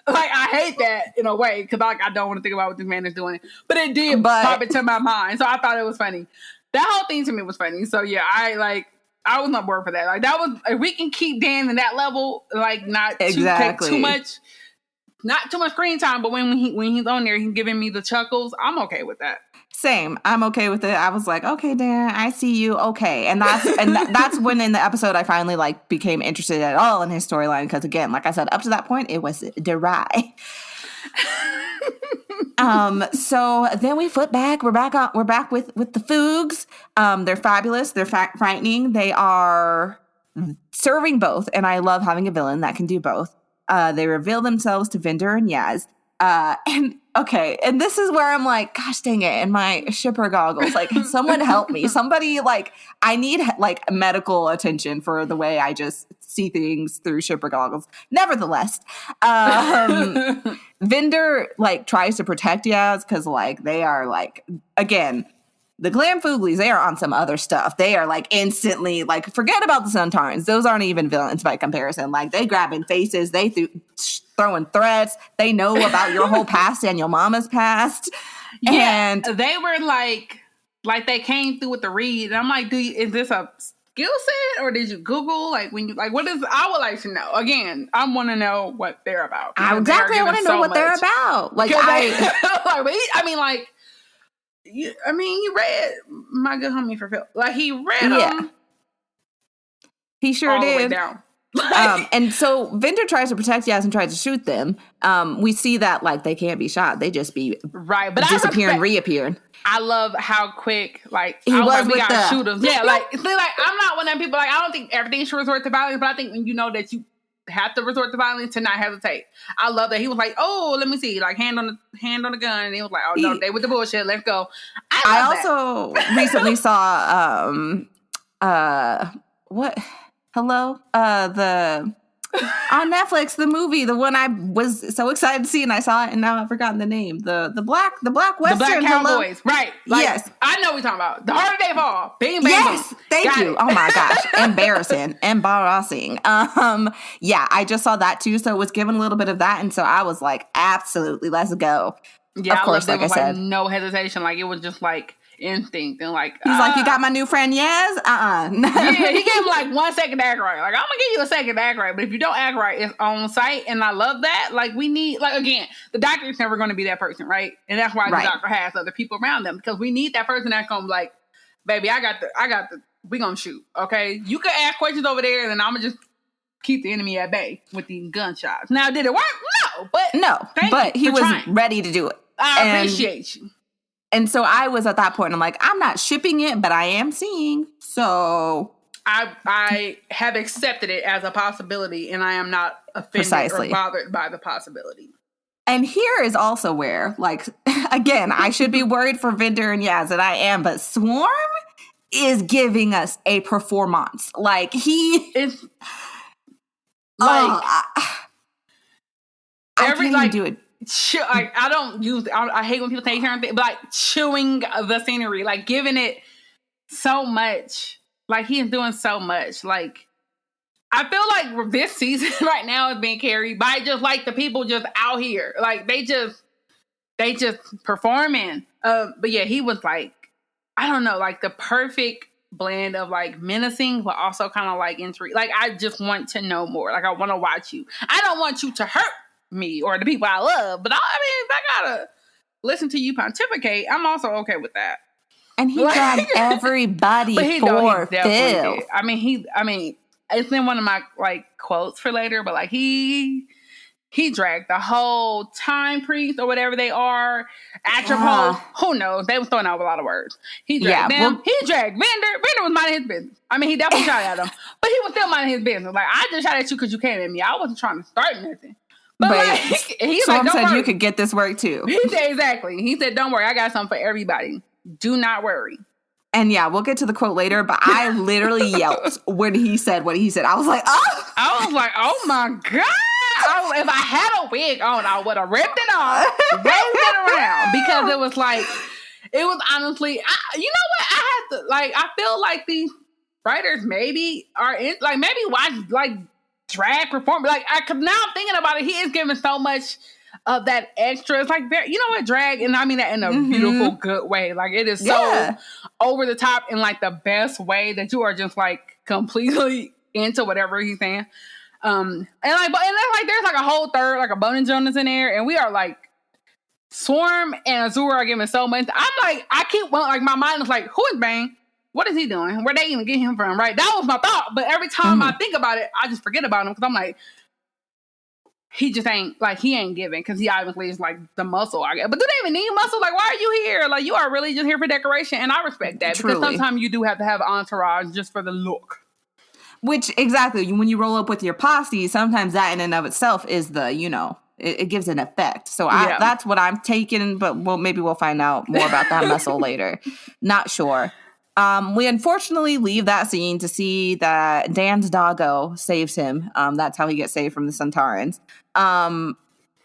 S2: I hate that in a way. Because like, I don't want to think about what this man is doing. But it did pop into my mind. So I thought it was funny. That whole thing to me was funny. So yeah, I was not bored for that. Like that was, if we can keep Dan in that level, like not take too much, not too much screen time, but when he's on there, he's giving me the chuckles. I'm okay with that.
S3: Same. I'm okay with it. I was like, okay, Dan, I see you. Okay. And that's when in the episode I finally like became interested at all in his storyline. Because again, like I said, up to that point, it was dry. So then we flip back. We're back with the Foogs. They're fabulous. They're frightening. They are serving both. And I love having a villain that can do both. They reveal themselves to Vinder and Yaz. And this is where I'm like, gosh dang it, and my shipper goggles, like, someone help me. Somebody, like, I need, like, medical attention for the way I just see things through shipper goggles. Nevertheless, Vinder, like, tries to protect Yaz because, like, they are, like, again, the Glam Fooglies, they are on some other stuff. They are, like, instantly, like, forget about the Sontarans. Those aren't even villains by comparison. Like, they grabbing faces. They throwing threats. They know about your whole past and your mama's past.
S2: Yeah,
S3: and
S2: they were, like they came through with the read. And I'm like, is this a skill set? Or did you Google? Like, when you, like, what is, I would like to know. Again, I want to know what they're about.
S3: Exactly, I want to know what they're about. Like,
S2: he read My Good Homie for Phil. Like, he read them.
S3: He sure did.
S2: The way down.
S3: And so Vinder tries to protect Yaz and tries to shoot them. We see that like they can't be shot; they just be
S2: right. But
S3: disappearing, reappearing.
S2: I love how quick
S3: he was
S2: like, we
S3: with
S2: gotta
S3: the
S2: shoot him. Yeah, like I'm not one of them people. Like I don't think everything should resort to violence, but I think when you know that you have to resort to violence to not hesitate. I love that he was like, "Oh, let me see," like hand on the gun, and he was like, "Oh no, they with the bullshit. Let's go." I
S3: also recently saw what? Hello, the on Netflix, the movie, the one I was so excited to see, and I saw it, and now I've forgotten the name. The black western,
S2: the Black Cowboys, right? Like,
S3: yes,
S2: I know what you're talking about. The Harder They Fall. Bing, bang,
S3: yes,
S2: boom.
S3: thank you. Oh my gosh, embarrassing. Yeah, I just saw that too, so it was given a little bit of that, and so I was like, absolutely, let's go.
S2: Yeah,
S3: of course,
S2: like I said,
S3: no
S2: hesitation. Like it was just like instinct, and like
S3: he's like, you got my new friend, Yaz?
S2: Yeah, he gave him like 1 second to act right. Like I'm gonna give you a second to act right, but if you don't act right, it's on site. And I love that. Like we need, like again, the doctor is never going to be that person, right? And that's why the doctor has other people around them because we need that person that's gonna be like, baby, I got the, we gonna shoot. Okay, you can ask questions over there, and then I'm gonna just keep the enemy at bay with these gunshots. Now, did it work? No, but
S3: he was
S2: trying.
S3: ready to do it.
S2: I appreciate you.
S3: And so I was at that point, and I'm like, I'm not shipping it, but I am seeing. So
S2: I have accepted it as a possibility, and I am not offended or bothered by the possibility.
S3: And here is also where, like, again, I should be worried for Vinder and Yaz, and I am, but Swarm is giving us a performance. Like, he is...
S2: Like...
S3: I can't even do it.
S2: Like, I hate when people take certain things, but like chewing the scenery, like giving it so much. Like he is doing so much. Like I feel like this season right now is being carried by just like the people just out here. Like they just performing. But yeah, he was like, I don't know, like the perfect blend of like menacing, but also kind of like intrigue. Like I just want to know more. Like I want to watch you. I don't want you to hurt me or the people I love, but I mean, if I gotta listen to you pontificate, I'm also okay with that.
S3: And he dragged everybody for Phil.
S2: I mean, it's in one of my like quotes for later, but like he dragged the whole time priest or whatever they are, Atropos, who knows? They was throwing out a lot of words. He dragged them. He dragged Vinder. Vinder was minding his business. I mean, he definitely shot at him, but he was still minding his business. Like I just shot at you because you came at me. I wasn't trying to start nothing. But like, he's
S3: Storm
S2: like,
S3: said
S2: worry.
S3: You could get this work too.
S2: He said exactly. He said, "Don't worry, I got something for everybody. Do not worry."
S3: And yeah, we'll get to the quote later. But I literally yelped when he said what he said. I was like, "Oh!"
S2: I was like, "Oh my god!" If I had a wig on, I would have ripped it off, waved it around because it was honestly. You know what? I had to like. I feel like these writers maybe are in like maybe watch like. Drag performance, like cause now I'm thinking about it, he is giving so much of that extra. It's like you know what, drag, and I mean that in a beautiful, good way. Like it is so over the top in like the best way that you are just like completely into whatever he's saying. And then like there's like a whole third, like a Bone Jonas in there, and we are like Swarm and Azure are giving so much. I'm like, I keep like my mind is like, who is Bane? What is he doing? Where they even get him from? Right? That was my thought. But every time I think about it, I just forget about him because I'm like, he just ain't like he ain't giving because he obviously is like the muscle. I guess. But do they even need muscle? Like, why are you here? Like, you are really just here for decoration, and I respect that because sometimes you do have to have entourage just for the look.
S3: Which exactly when you roll up with your posse, sometimes that in and of itself is the it gives an effect. So that's what I'm taking. But maybe we'll find out more about that muscle later. Not sure. We unfortunately leave that scene to see that Dan's doggo saves him. That's how he gets saved from the Sontarans. And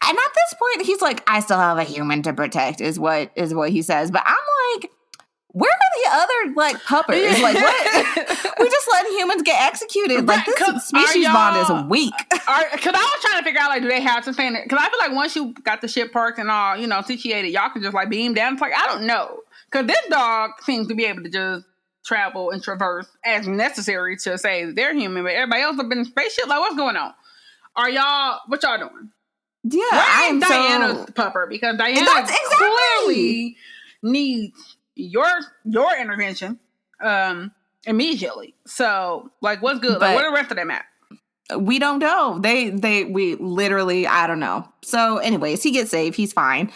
S3: at this point, he's like, I still have a human to protect, is what he says. But I'm like, where are the other like puppers? Like, what? We just letting humans get executed. Like, this species bond is weak.
S2: Because I was trying to figure out, like, do they have to stand there? Because I feel like once you got the ship parked and all, situated, y'all can just like beam down. It's like, I don't know. Because this dog seems to be able to just travel and traverse as necessary to say they're human, but everybody else have been in spaceship. Like, what's going on? What y'all doing?
S3: Yeah,
S2: I am Diana's pupper because Diana clearly needs your intervention immediately. So, like, what's good? Like, where the rest of them at?
S3: We don't know. We literally, I don't know. So anyways, he gets saved. He's fine.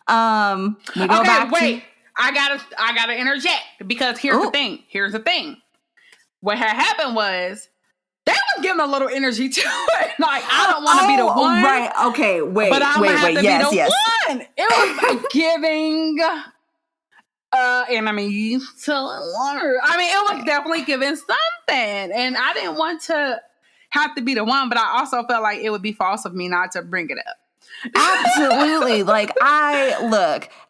S3: We go back
S2: wait. I gotta interject because here's the thing. What had happened was they was giving a little energy to it. Like, I don't want to be the one.
S3: Right. Okay. Wait.
S2: But I'm
S3: wait.
S2: have to
S3: Yes.
S2: be the
S3: Yes.
S2: one. It was giving enemies to water. I mean, it was definitely giving something, and I didn't want to have to be the one, but I also felt like it would be false of me not to bring it up.
S3: Absolutely. Like,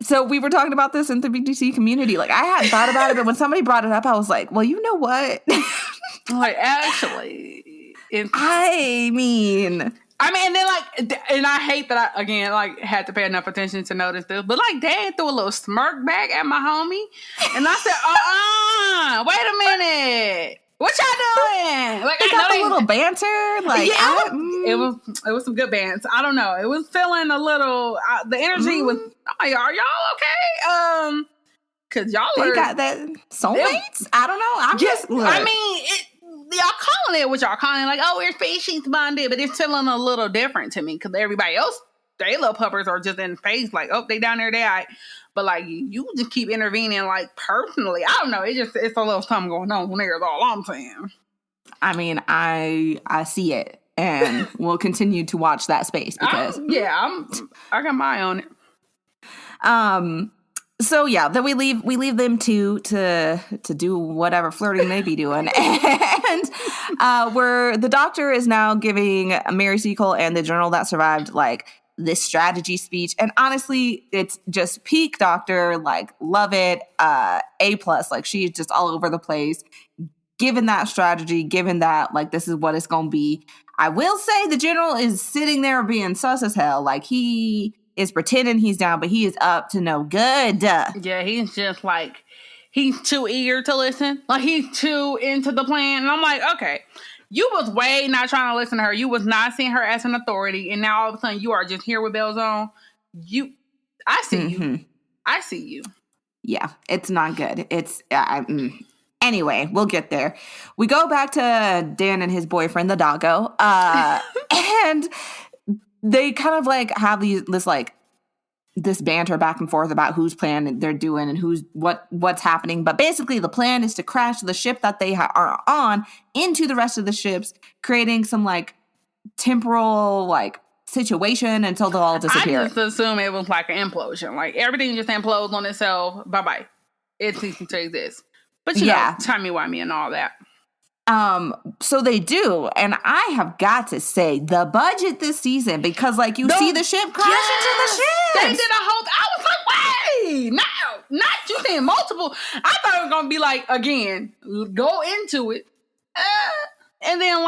S3: so we were talking about this in the BTC community. Like, I hadn't thought about it, but when somebody brought it up, I was like, well, you know what?
S2: Like, actually,
S3: I mean,
S2: and then and I hate that I, again, had to pay enough attention to notice this, but Dad threw a little smirk back at my homie, and I said, wait a minute. What y'all doing?
S3: Like, I got a little banter. Like,
S2: it was some good bands. I don't know. It was feeling a little. The energy was. Are y'all okay? Because y'all
S3: got that soulmates. I don't know. I'm just. Look.
S2: I mean, y'all calling it what y'all calling it, like, oh, we're species bonded, but it's feeling a little different to me because everybody else, they little puppers are just in phase, like, oh, they down there, they all right. But you just keep intervening personally. I don't know. It's a little something going on there is all I'm saying.
S3: I mean, I see it, and we'll continue to watch that space because
S2: I got my eye on it.
S3: So yeah, then we leave them to do whatever flirting they be doing, and where the doctor is now giving Mary Seacole and the journal that survived this strategy speech, and honestly, it's just peak doctor. Love it. A+. She's just all over the place. Given that strategy, given that this is what it's gonna be. I will say the general is sitting there being sus as hell. He is pretending he's down, but he is up to no good.
S2: Yeah, he's just he's too eager to listen. He's too into the plan. And I'm like, okay, you was way not trying to listen to her. You was not seeing her as an authority. And now all of a sudden you are just here with bells on. I see you. I see you.
S3: Yeah, it's not good. It's, anyway, we'll get there. We go back to Dan and his boyfriend, the doggo. And they kind of have this banter back and forth about whose plan they're doing and what's happening. But basically the plan is to crash the ship that they are on into the rest of the ships, creating some temporal situation until they'll all disappear.
S2: I just assume it was an implosion. Everything just implodes on itself. Bye-bye. It ceases to exist. But you know, timey-wimey and all that.
S3: So they do, and I have got to say the budget this season, because see the ship crash into the ship.
S2: They did a whole. I was like, wait, not you saying multiple. I thought it was gonna be again, go into it, and then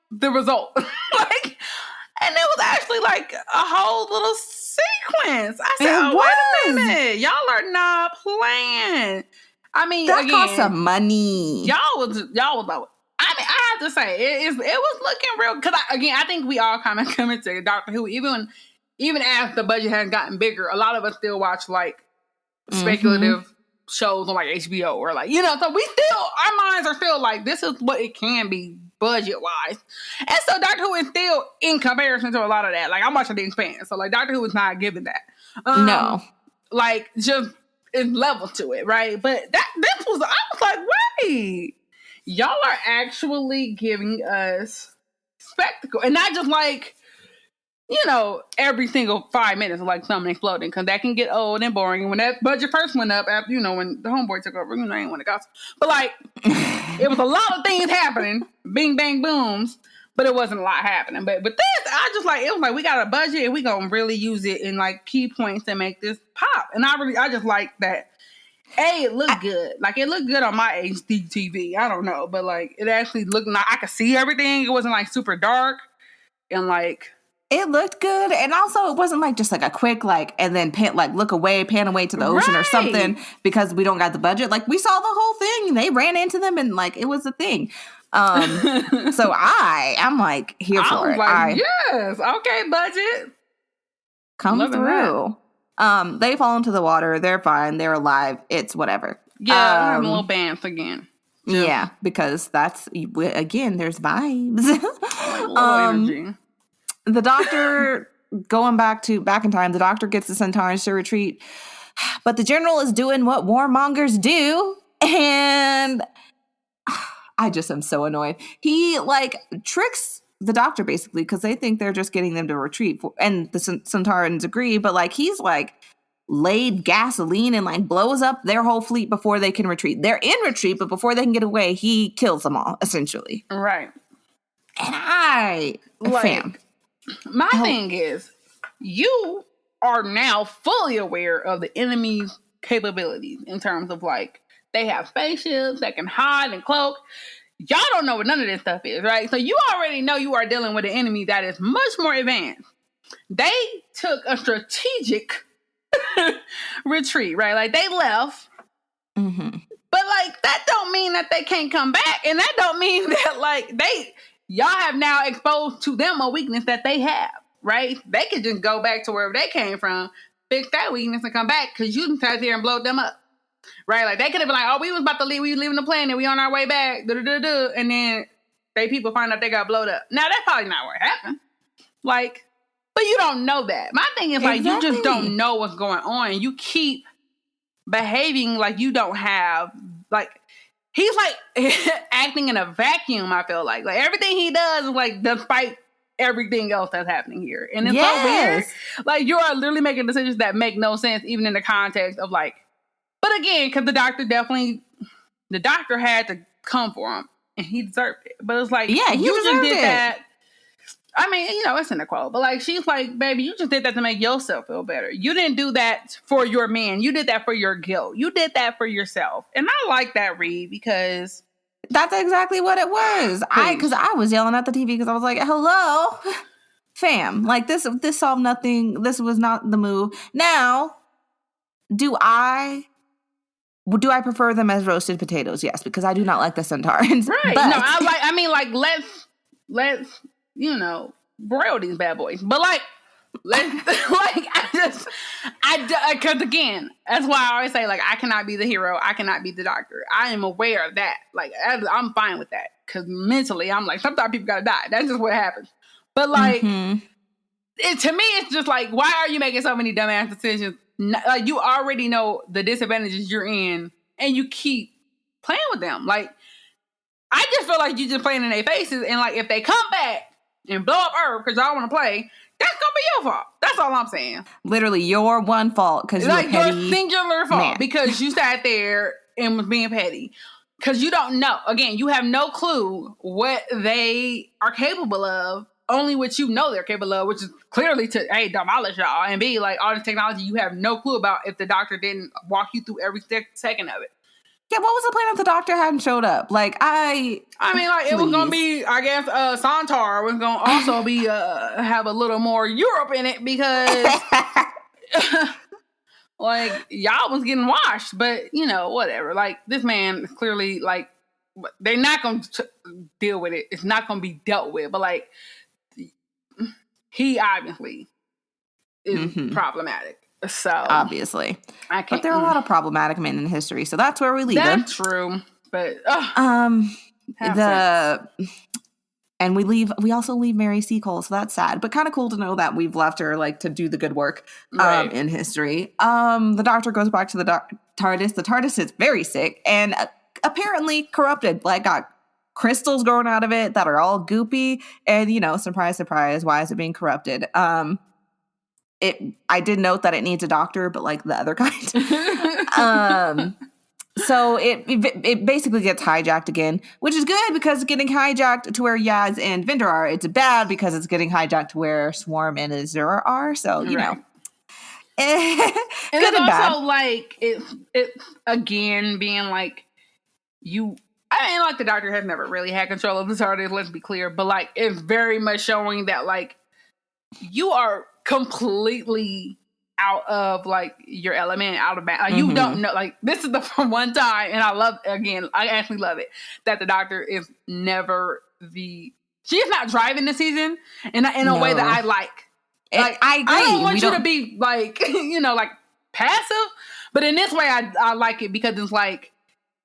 S2: the result, and it was actually a whole little sequence. I said, wait a minute, y'all are not playing. I mean,
S3: that cost some money.
S2: Y'all was I mean, I have to say, it was looking real. Because, I think we all kind of come into Doctor Who, even as the budget has gotten bigger, a lot of us still watch, speculative shows on, HBO or, so we still, our minds are still this is what it can be budget-wise. And so Doctor Who is still, in comparison to a lot of that, I'm watching The Expanse, so, Doctor Who is not giving that.
S3: No.
S2: Just, it's level to it, right? But this was, I was like, wait. Y'all are actually giving us spectacle. And not just every single 5 minutes of something exploding, because that can get old and boring. When that budget first went up, after, when the homeboy took over, I ain't want to gossip. But it was a lot of things happening, bing, bang, booms, but it wasn't a lot happening. But this, I just it was we got a budget and we gonna really use it in key points to make this pop. And I just like that. It looked good. It looked good on my HD TV. I don't know, but it actually looked I could see everything. It wasn't super dark and
S3: it looked good, and also it wasn't just a quick and then pan away to the ocean or something because we don't got the budget. We saw the whole thing and they ran into them and it was a thing. So I'm here for it.
S2: Yes, okay, budget.
S3: Come through. They fall into the water. They're fine. They're alive. It's whatever.
S2: Yeah, having a little banth again.
S3: Yeah, because that's, again, there's vibes.
S2: Little energy.
S3: The doctor, going back in time, the doctor gets the Sontarans to retreat, but the general is doing what warmongers do, and I just am so annoyed. He tricks the doctor basically because they think they're just getting them to retreat, and the Sontarans agree, but he's laid gasoline and blows up their whole fleet before they can retreat. They're in retreat, but before they can get away, he kills them all essentially.
S2: Right.
S3: And
S2: my thing is, you are now fully aware of the enemy's capabilities in terms of they have spaceships that can hide and cloak. Y'all don't know what none of this stuff is, right? So you already know you are dealing with an enemy that is much more advanced. They took a strategic retreat, right? They left.
S3: Mm-hmm.
S2: But that don't mean that they can't come back, and that don't mean that y'all have now exposed to them a weakness that they have, right? They could just go back to wherever they came from, fix that weakness, and come back because you sat there and blowed them up, right? They could have been oh, we was about to leave, we leaving the planet, we on our way back, and then people find out they got blowed up. Now that's probably not what happened, but you don't know that. My thing is you just don't know what's going on. You keep behaving like you don't have he's acting in a vacuum. I feel like everything he does is despite everything else that's happening here, and it's so weird. You are literally making decisions that make no sense, even in the context of But again, because the doctor had to come for him, and he deserved it. But it's you just did that. I mean, it's in the quote, but she's baby, you just did that to make yourself feel better. You didn't do that for your man. You did that for your guilt. You did that for yourself. And I like that read because
S3: that's exactly what it was. Because I was yelling at the TV because I was hello, fam. This solved nothing. This was not the move. Now, do I prefer them as roasted potatoes? Yes, because I do not like the Sontarans.
S2: Right.
S3: But,
S2: no, let's broil these bad boys. But because again, that's why I always say I cannot be the hero. I cannot be the doctor. I am aware of that. I'm fine with that because mentally I'm sometimes people gotta die. That's just what happens. But to me, it's just why are you making so many dumbass decisions? You already know the disadvantages you're in, and you keep playing with them. I just feel you just playing in their faces, and if they come back and blow up Earth because y'all want to play, that's gonna be your fault. That's all I'm saying.
S3: Literally, your one fault because you're petty.
S2: Your singular fault
S3: man.
S2: Because you sat there and was being petty. Because you don't know. Again, you have no clue what they are capable of. Only what you know they're capable of, which is clearly to demolish y'all, and B all this technology you have no clue about if the doctor didn't walk you through every second of it.
S3: Yeah, what was the point if the doctor hadn't showed up?
S2: It was gonna be, I guess, Sontar was gonna also be have a little more Europe in it because y'all was getting washed, but whatever. This man clearly they're not gonna deal with it. It's not gonna be dealt with, but he obviously is problematic. So
S3: obviously,
S2: I can't.
S3: But there are a lot of problematic men in history, so that's where we leave them.
S2: That's true, but
S3: and we also leave Mary Seacole, so that's sad, but kind of cool to know that we've left her to do the good work in history. The doctor goes back to the TARDIS. The TARDIS is very sick and apparently corrupted. Got crystals growing out of it that are all goopy, and surprise, surprise, why is it being corrupted? I did note that it needs a doctor, but the other kind. So it basically gets hijacked again, which is good because it's getting hijacked to where Yaz and Vendor are. It's bad because it's getting hijacked to where Swarm and Azura are. So, you know.
S2: And
S3: good
S2: it's
S3: and
S2: also
S3: bad.
S2: it's again being the doctor has never really had control of the TARDIS, let's be clear, but it's very much showing that you are completely out of your element, out of balance. You don't know, this is the one time, and I actually love it that the doctor is never she's not driving the season in a way that I like.
S3: I agree.
S2: I don't want you to be passive, but in this way I like it because it's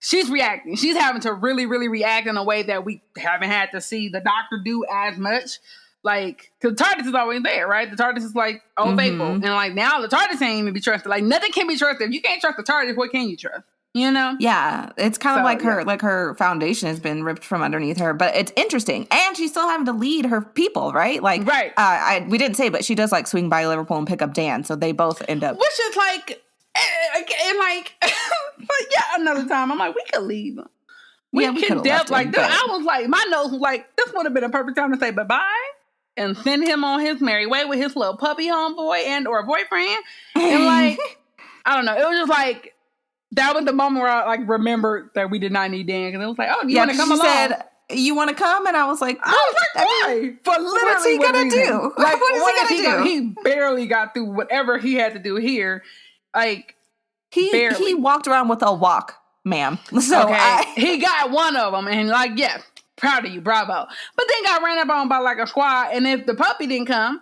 S2: she's reacting. She's having to really, really react in a way that we haven't had to see the Doctor do as much. Like, because the TARDIS is always there, right? The TARDIS is like, faithful. And like now the TARDIS ain't even be trusted. Like nothing can be trusted. If you can't trust the TARDIS, what can you trust? You know?
S3: Yeah, it's kind of like her foundation has been ripped from underneath her, but it's interesting. And she's still having to lead her people, right? Like, right. We didn't say, but she does like swing by Liverpool and pick up Dan, so they both end up.
S2: Which is like, and like, but yeah, another time I'm like, we could leave. We can like, dude, I was like, my nose was like, this would have been a perfect time to say bye-bye and send him on his merry way with his little puppy homeboy and or boyfriend. And like, I don't know, it was just like. That was the moment where I like remembered that we did not need Dan because it was like, oh, you want to come along? Said,
S3: you want to come? And I was like,
S2: why?
S3: But what's he gonna do?
S2: Like, what is he gonna do? He barely got through whatever he had to do here. Like
S3: he walked around with a walk, ma'am. So
S2: he got one of them, and like, yeah, proud of you, bravo. But then got ran up on by like a squad, and if the puppy didn't come,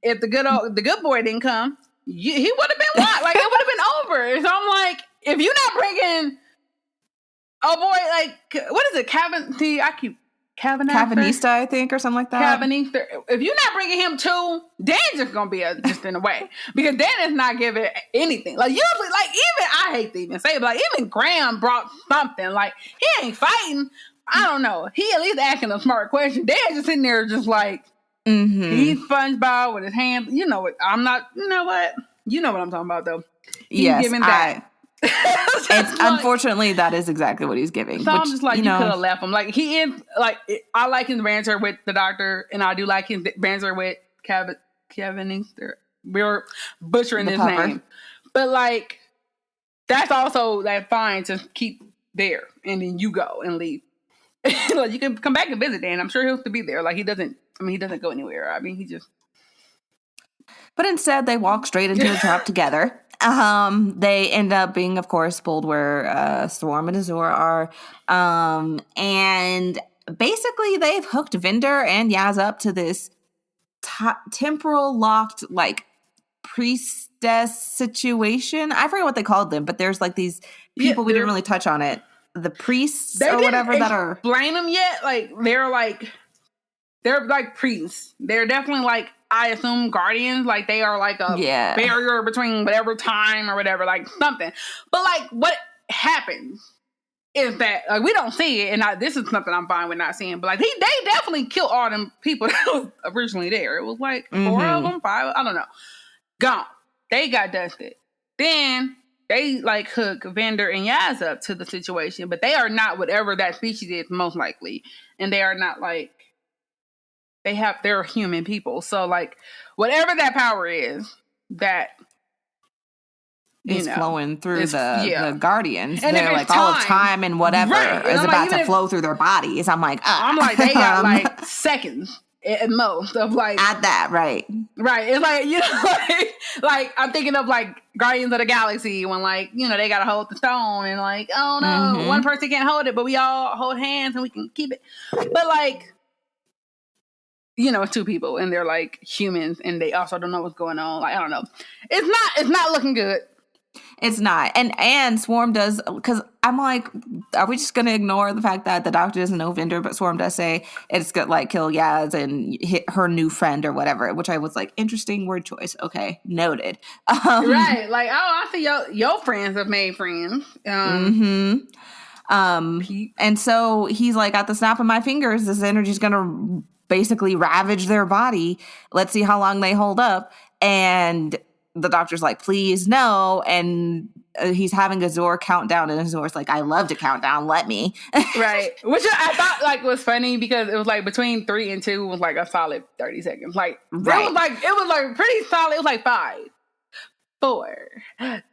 S2: if the good boy didn't come, he would have been what? Like it would have been over. So I'm like. If you're not bringing, what is it?
S3: Cavanista, I think, or something like that.
S2: Cavanista. If you're not bringing him too, Dan's just gonna be just in the way because Dan is not giving anything. Like usually, like even I hate to even say it, but like even Graham brought something. Like he ain't fighting. I don't know. He at least asking a smart question. Dan's just sitting there, just like he's SpongeBob with his hands. You know what? I'm not. You know what? You know what I'm talking about, though. He's giving that.
S3: Unfortunately, that is exactly what he's giving.
S2: So I'm just like, you could have left him. Like he is like, I like his banter with the Doctor, and I do like his banter with Kevin. We're butchering his name, but like that's also that fine to keep there, and then you go and leave. Like you can come back and visit Dan. I'm sure he'll still be there. Like he doesn't go anywhere. I mean, he just.
S3: But instead, they walk straight into a trap together. They end up being, of course, pulled where Swarm and Azor are. And basically, they've hooked Vinder and Yaz up to this temporal locked, like, priestess situation. I forget what they called them, but there's, like, these people we didn't really touch on it. The priests or whatever that are.
S2: Blame them yet? Like, they're like priests. They're definitely, like, I assume guardians, like they are like a barrier between whatever time or whatever, like something. But like what happens is that like we don't see it, and this is something I'm fine with not seeing. But like they definitely killed all them people that was originally there. It was like 4 of them, 5, I don't know. Gone. They got dusted. Then they like hook Vinder and Yaz up to the situation, but they are not whatever that species is most likely, and they are not like. They're human people. So like whatever that power is that
S3: is flowing through the guardians. And they're like all of time and whatever is about to flow through their bodies. I'm like,
S2: I'm like, they got like seconds at most of like
S3: at that, right.
S2: It's like, you know, like I'm thinking of like Guardians of the Galaxy when like, you know, they gotta hold the stone and like, oh no, one person can't hold it, but we all hold hands and we can keep it. But like you know, it's 2 people and they're like humans and they also don't know what's going on. Like, I don't know. It's not looking good.
S3: It's not. And Swarm does, because I'm like, are we just going to ignore the fact that the Doctor doesn't know Vinder, but Swarm does say it's going to like kill Yaz and hit her new friend or whatever, which I was like, interesting word choice. Okay, noted.
S2: Right. Like, oh, I see your friends have made friends.
S3: And so he's like, at the snap of my fingers, this energy is going to basically ravage their body. Let's see how long they hold up. And the Doctor's like, please no. And he's having Azor count down, and Azor's like, I love to count down, let me.
S2: Right. Which I thought like was funny because it was like between 3 and 2 was like a solid 30 seconds. Like it was like pretty solid. It was like 5, 4,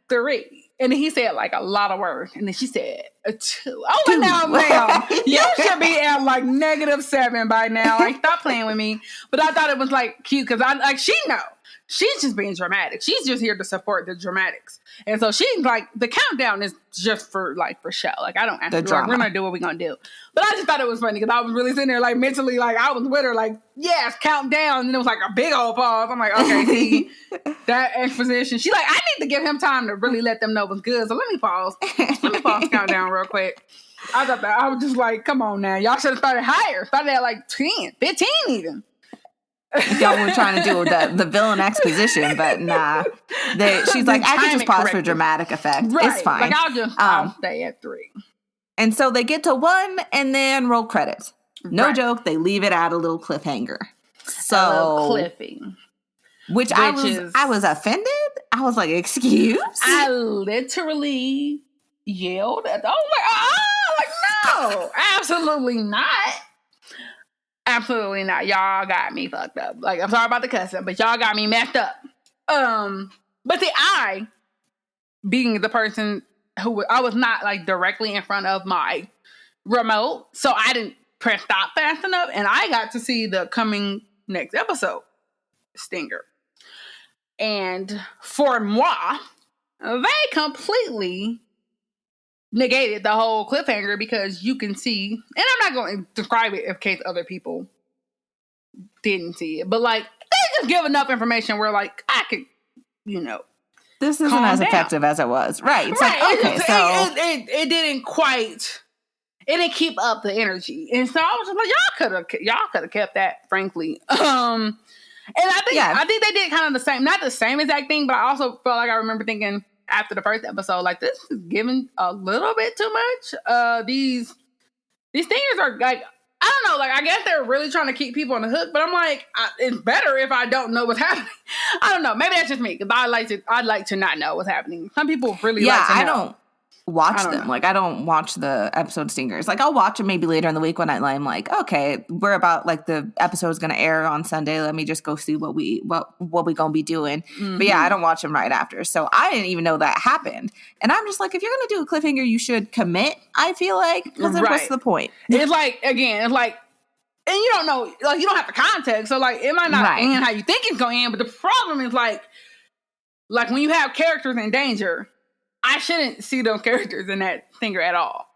S2: 3. And then he said like a lot of words. And then she said 2. Oh, and now, ma'am, you should be at like -7 by now. Like, stop playing with me. But I thought it was like cute because she knows. She's just being dramatic. She's just here to support the dramatics. And so she's like, the countdown is just for show. Like, I don't actually, like, we're going to do what we're going to do. But I just thought it was funny because I was really sitting there, like, mentally, like, I was with her, like, yes, count down. And it was like a big old pause. I'm like, okay, see, that exposition. She's like, I need to give him time to really let them know what's good. So let me pause. Countdown real quick. I thought that I was just like, come on now. Y'all should have started higher. Started at like 10, 15 even.
S3: Y'all were trying to do the villain exposition, but nah. She's like, I can just pause for dramatic effect. Right. It's fine.
S2: Like I'll stay at 3.
S3: And so they get to 1 and then roll credits. No joke, they leave it at a little cliffhanger. So
S2: cliffing.
S3: Which I was offended. I was like, excuse?
S2: I literally yelled at no, absolutely not. Absolutely not. Y'all got me fucked up. Like, I'm sorry about the cussing, but y'all got me messed up. But I, being the person who I was not like directly in front of my remote, so I didn't press stop fast enough, and I got to see the coming next episode stinger. And for moi, they completely negated the whole cliffhanger because you can see, and I'm not going to describe it in case other people didn't see it, but like they just give enough information where like I could,
S3: this isn't as effective as it was, right? It's
S2: right.
S3: Like, okay, so
S2: it didn't quite. It didn't keep up the energy, and so I was just like, y'all could have kept that, frankly. And I think they did kind of the same, not the same exact thing, but I also felt like I remember thinking after the first episode, like, this is giving a little bit too much. These thingers are like, I don't know, like, I guess they're really trying to keep people on the hook, but I'm like, it's better if I don't know what's happening. I don't know. Maybe that's just me, because I'd like to not know what's happening. Some people really like to know.
S3: I don't watch them. Like, I don't watch the episode stingers. Like, I'll watch them maybe later in the week when I'm like, okay, we're about, like, the episode's going to air on Sunday. Let me just go see what we going to be doing. Mm-hmm. But yeah, I don't watch them right after. So I didn't even know that happened. And I'm just like, if you're going to do a cliffhanger, you should commit, I feel like. Because then what's the point?
S2: It's like, again, it's like, and you don't know, like, you don't have the context. So, like, it might not end how you think it's going to end. But the problem is, like when you have characters in danger, I shouldn't see those characters in that stinger at all.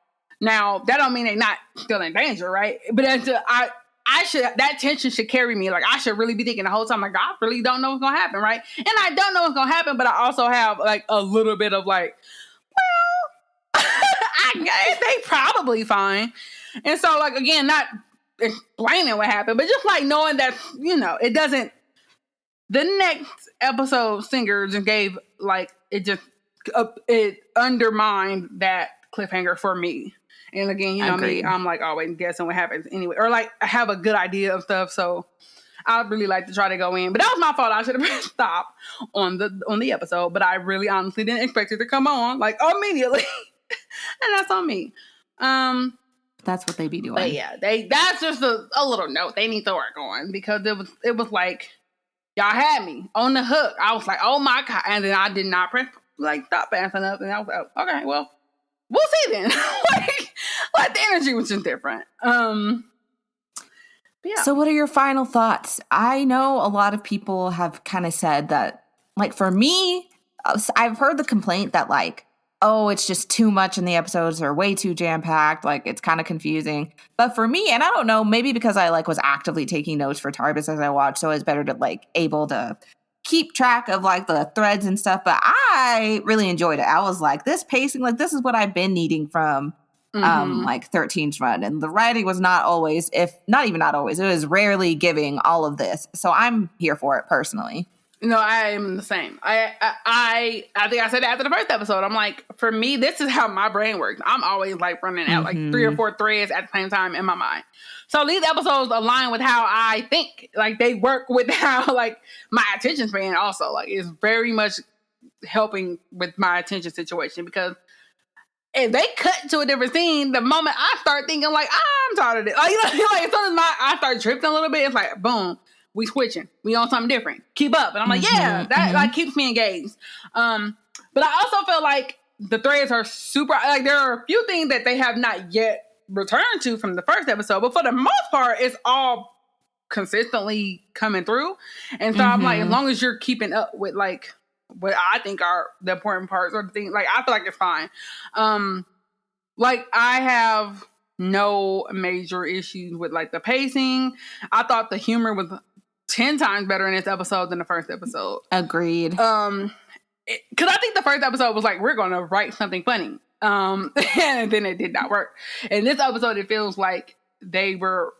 S2: Now, that don't mean they're not still in danger, right? But that tension should carry me. Like, I should really be thinking the whole time, like, I really don't know what's going to happen, right? And I don't know what's going to happen, but I also have, like, a little bit of, like, well, I guess they probably fine. And so, like, again, not explaining what happened, but just, like, knowing that, it doesn't, the next episode stinger just gave, like, it undermined that cliffhanger for me. And again, me, I'm like always guessing what happens anyway, or like I have a good idea of stuff, so I really like to try to go in. But that was my fault. I should have stopped on the episode, but I really honestly didn't expect it to come on like immediately, and that's on me.
S3: That's what they be doing.
S2: But yeah, that's just a little note they need to work on, because it was like y'all had me on the hook. I was like, oh my God, and then I did not press like stop fast enough, and I was like, okay, well, we'll see then. like the energy was just different. Yeah.
S3: So what are your final thoughts? I know a lot of people have kind of said that, like, for me, I've heard the complaint that, like, oh, it's just too much and the episodes are way too jam-packed, like, it's kind of confusing. But for me, and I don't know, maybe because I, like, was actively taking notes for TARDIS as I watched, so it's better to, like, able to keep track of, like, the threads and stuff, but I really enjoyed it. I was like, this pacing, like, this is what I've been needing from like 13's run, and the writing was not always, if not even not always, it was rarely giving all of this, so I'm here for it personally.
S2: No, I'm the same. I think I said after the first episode, I'm like, for me, this is how my brain works. I'm always like running out like 3 or 4 threads at the same time in my mind. So these episodes align with how I think. Like, they work with how, like, my attention span also, like, is very much helping with my attention situation, because if they cut to a different scene, the moment I start thinking, like, I'm tired of it. Like, like as soon as I start drifting a little bit, it's like, boom, we switching. We on something different. Keep up. And I'm like, yeah, that like keeps me engaged. But I also feel like the threads are super, like, there are a few things that they have not yet returned to from the first episode, but for the most part, it's all consistently coming through. And so I'm like, as long as you're keeping up with, like, what I think are the important parts or the things, like, I feel like it's fine. Like, I have no major issues with, like, the pacing. I thought the humor was 10 times better in this episode than the first episode.
S3: Agreed.
S2: because I think the first episode was like, we're going to write something funny. And then it did not work. And this episode, it feels like they were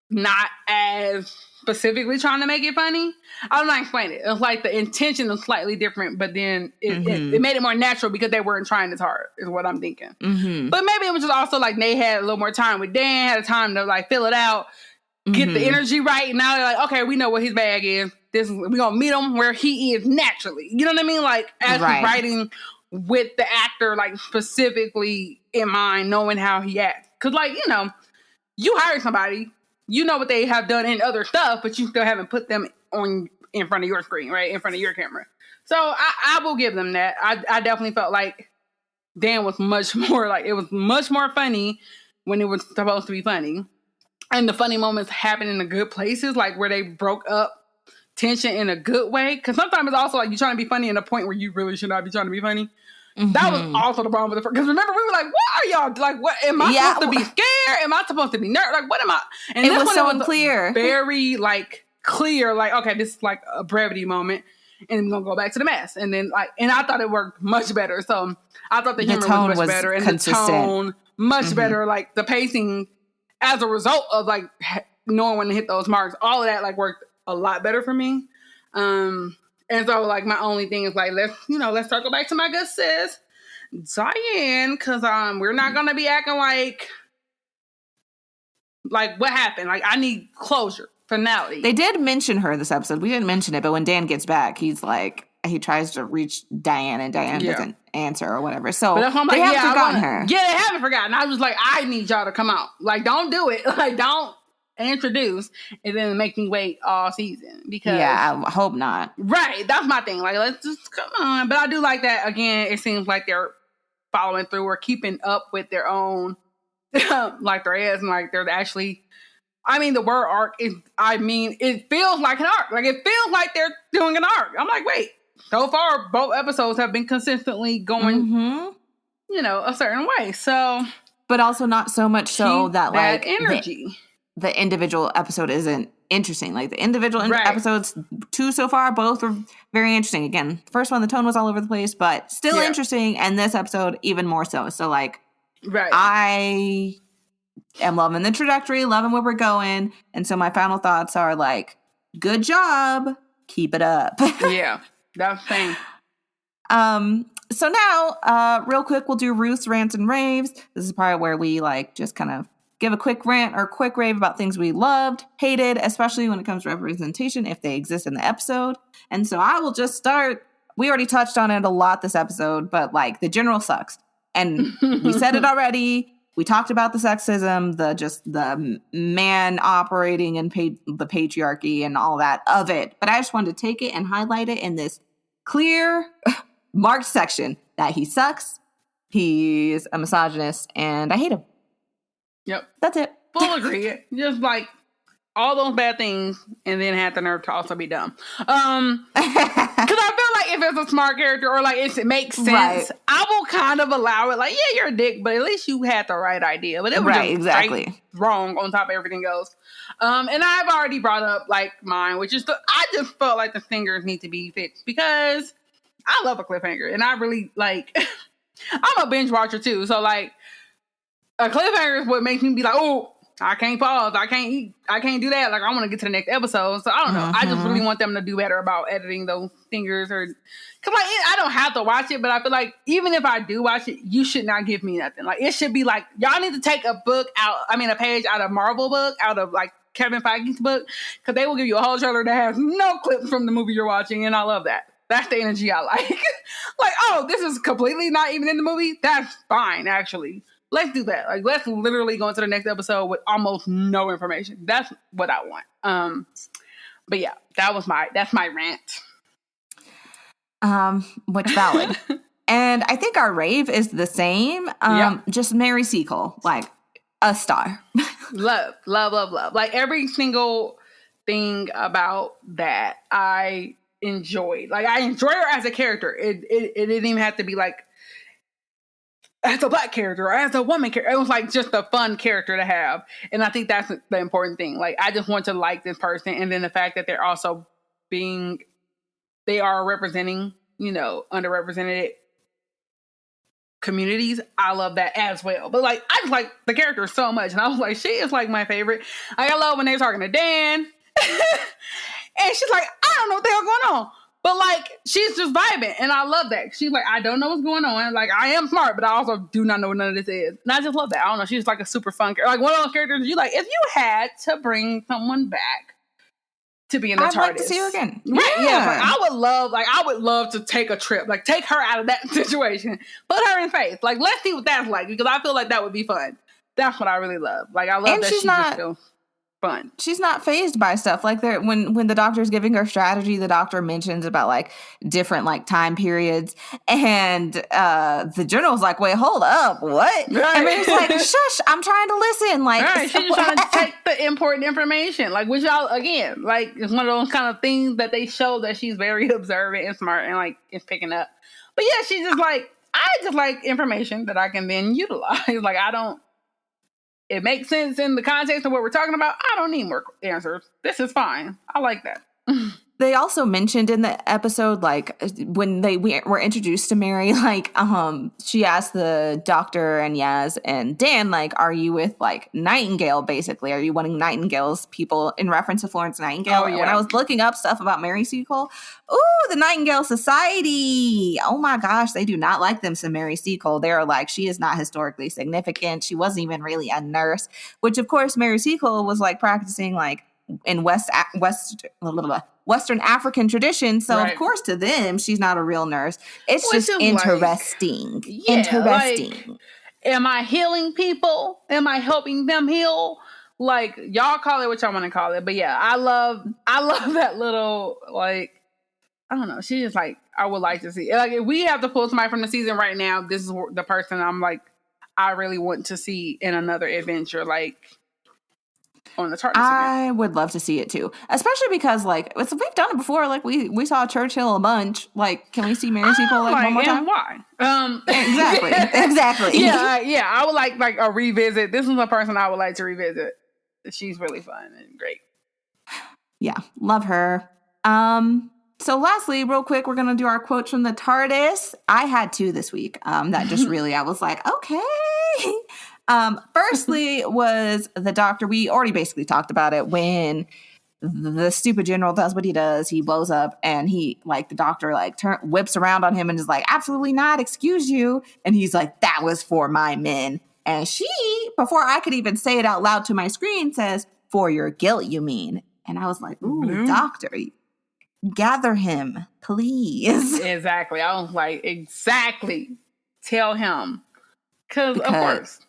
S2: not as specifically trying to make it funny. I don't know how to explain it. It's like the intention was slightly different, but then it made it more natural because they weren't trying as hard, is what I'm thinking. But maybe it was just also like they had a little more time with Dan, had a time to like fill it out, get the energy right. And now they're like, okay, we know what his bag is. We're going to meet him where he is naturally. You know what I mean? Like, as he's writing with the actor, like, specifically in mind, knowing how he acts. Because, like, you know, you hire somebody, you know what they have done in other stuff, but you still haven't put them in front of your screen, right? In front of your camera. So, I will give them that. I definitely felt like Dan was much more, like, it was much more funny when it was supposed to be funny. And the funny moments happen in the good places, like, where they broke up tension in a good way, because sometimes it's also like you're trying to be funny in a point where you really should not be trying to be funny. That was also the problem with the first, because remember we were like, what are y'all like, what am I supposed to be scared, am I supposed to be nervous, like what am I, and
S3: it was so unclear,
S2: very like clear, like okay, this is like a brevity moment and we're gonna go back to the mess, and then like, and I thought it worked much better. So I thought the humor was much better and consistent. The tone much better, like the pacing as a result of like knowing when to hit those marks, all of that like worked a lot better for me. And so like my only thing is like, let's circle back to my good sis Diane, because we're not gonna be acting like what happened. Like I need closure, finality.
S3: They did mention her this episode. We didn't mention it, but when Dan gets back, he's like, he tries to reach Diane and Diane doesn't answer or whatever. So they haven't forgotten her.
S2: Yeah, they haven't forgotten. I was like, I need y'all to come out. Like, don't do it. Like, don't introduce and then make me wait all season, because
S3: I hope not.
S2: Right, that's my thing. Like, let's just come on. But I do like that. Again, it seems like they're following through or keeping up with their own like threads, and like they're actually, I mean, the word arc is, I mean, it feels like an arc. Like it feels like they're doing an arc. I'm like, wait, so far both episodes have been consistently going you know, a certain way. So, but
S3: also not so much so that like
S2: energy.
S3: The individual episode isn't interesting. Like the individual episodes, 2 so far, both were very interesting. Again, first one, the tone was all over the place, but still interesting. And this episode, even more so. So like, I am loving the trajectory, loving where we're going. And so my final thoughts are like, good job. Keep it up.
S2: Yeah, that's the thing.
S3: So now, real quick, we'll do Ruth's rants and raves. This is the part where we like just kind of give a quick rant or quick rave about things we loved, hated, especially when it comes to representation, if they exist in the episode. And so I will just start. We already touched on it a lot this episode, but like the general sucks. And we said it already. We talked about the sexism, the man operating in the patriarchy and all that of it. But I just wanted to take it and highlight it in this clear marked section that he sucks, he's a misogynist, and I hate him.
S2: Yep.
S3: That's it.
S2: Full agree. Just like all those bad things, and then have the nerve to also be dumb. Because I feel like if it's a smart character or like it makes sense, I will kind of allow it. Like, yeah, you're a dick, but at least you had the right idea. But it was just wrong on top of everything else. And I've already brought up like mine, which is I just felt like the stingers need to be fixed, because I love a cliffhanger, and I really like. I'm a binge watcher too, so like. A cliffhanger is what makes me be like, oh, I can't pause. I can't eat. I can't do that. Like, I want to get to the next episode. So I don't know. I just really want them to do better about editing those stingers, or because like I don't have to watch it, but I feel like even if I do watch it, you should not give me nothing. Like, it should be like, y'all need to take a page out of Marvel book, out of like Kevin Feige's book, because they will give you a whole trailer that has no clips from the movie you're watching, and I love that. That's the energy I like. Like, oh, this is completely not even in the movie. That's fine, actually. Let's do that. Like, let's literally go into the next episode with almost no information. That's what I want. But yeah, that's my rant.
S3: Which valid. And I think our rave is the same. Just Mary Seacole, like a star.
S2: love. Like every single thing about that, I enjoyed. Like I enjoy her as a character. It didn't even have to be like as a black character or as a woman character. It was like just a fun character to have. And I think that's the important thing. Like, I just want to like this person. And then the fact that they're also they are representing underrepresented communities. I love that as well. But like, I just like the character so much, and I was like, she is like my favorite. Like, I love when they're talking to Dan, and she's like, I don't know what the hell going on, but like, she's just vibing, and I love that. She's like, I don't know what's going on. Like, I am smart, but I also do not know what none of this is, and I just love that. I don't know. She's like a super fun character, like one of those characters you like. If you had to bring someone back to be in the TARDIS.
S3: I'd like to see her again.
S2: Right, yeah. Like, I would love to take a trip, like take her out of that situation, put her in space. Like, let's see what that's like, because I feel like that would be fun. That's what I really love. Like, I love
S3: and
S2: that
S3: she's
S2: just feels fun.
S3: She's not fazed by stuff like there. When the doctor's giving her strategy, the doctor mentions about like different like time periods, and the general's like, "Wait, hold up, what?"
S2: Right.
S3: And Mary's like, "Shush, I'm trying to listen." Like,
S2: right, she's just trying to take the important information. Like, which y'all again, like, it's one of those kind of things that they show that she's very observant and smart and like is picking up. But yeah, she's just like, I just like information that I can then utilize. Like, it makes sense in the context of what we're talking about. I don't need more answers. This is fine. I like that.
S3: They also mentioned in the episode, like when they were introduced to Mary, like she asked the doctor and Yaz and Dan, like, "Are you with like Nightingale? Basically, are you wanting Nightingale's people?" In reference to Florence Nightingale.
S2: Oh, yeah.
S3: And when I was looking up stuff about Mary Seacole, ooh, the Nightingale Society. Oh my gosh, they do not like them some Mary Seacole. They are like, she is not historically significant. She wasn't even really a nurse, which of course Mary Seacole was like practicing like in Western African tradition. So
S2: Right.
S3: of course to them, she's not a real nurse. It's
S2: Which
S3: just
S2: is
S3: interesting.
S2: like, yeah,
S3: interesting.
S2: Like, am I healing people? Am I helping them heal? Like, y'all call it what y'all want to call it. But yeah, I love that little, like, I don't know. She's just like, I would like to see. Like, if we have to pull somebody from the season right now, this is the person I'm like, I really want to see in another adventure, like on the TARDIS again.
S3: I would love to see it too, especially because like we've done it before. Like we saw Churchill a bunch. Like, can we see Mary Seacole like one more time?
S2: Why?
S3: Exactly.
S2: Yeah. I would like a revisit. This is a person I would like to revisit. She's really fun and great.
S3: Yeah, love her. So lastly, real quick, we're gonna do our quotes from the TARDIS. I had two this week. That just really, I was like, okay. Firstly was the doctor. We already basically talked about it when the stupid general does what he does. He blows up, and he like the doctor like whips around on him and is like, "Absolutely not, excuse you." And he's like, "That was for my men." And she, before I could even say it out loud to my screen, says, "For your guilt, you mean?" And I was like, "Ooh, doctor, gather him, please."
S2: Exactly. I was like, exactly. Tell him. Because of course.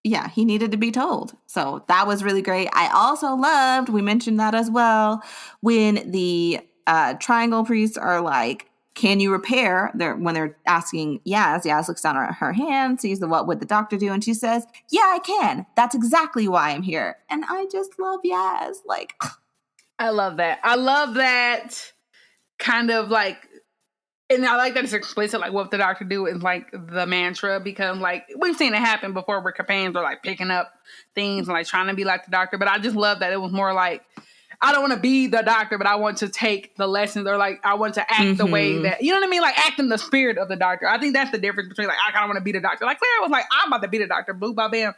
S3: Yeah, he needed to be told. So that was really great. I also loved, we mentioned that as well, when the triangle priests are like, "Can you repair?" When they're asking Yaz looks down at her hand, sees what would the doctor do, and she says, "Yeah, I can. That's exactly why I'm here." And I just love Yaz. Like,
S2: I love that. I love that kind of like, and I like that it's explicit, like what the doctor do is like the mantra, because like we've seen it happen before where companions are like picking up things and like trying to be like the doctor. But I just love that it was more like, I don't want to be the doctor, but I want to take the lessons, or like I want to act the way that, you know what I mean? Like act in the spirit of the doctor. I think that's the difference between like, I kind of want to be the doctor. Like Clara was like, I'm about to be the doctor, boo, ba, bam.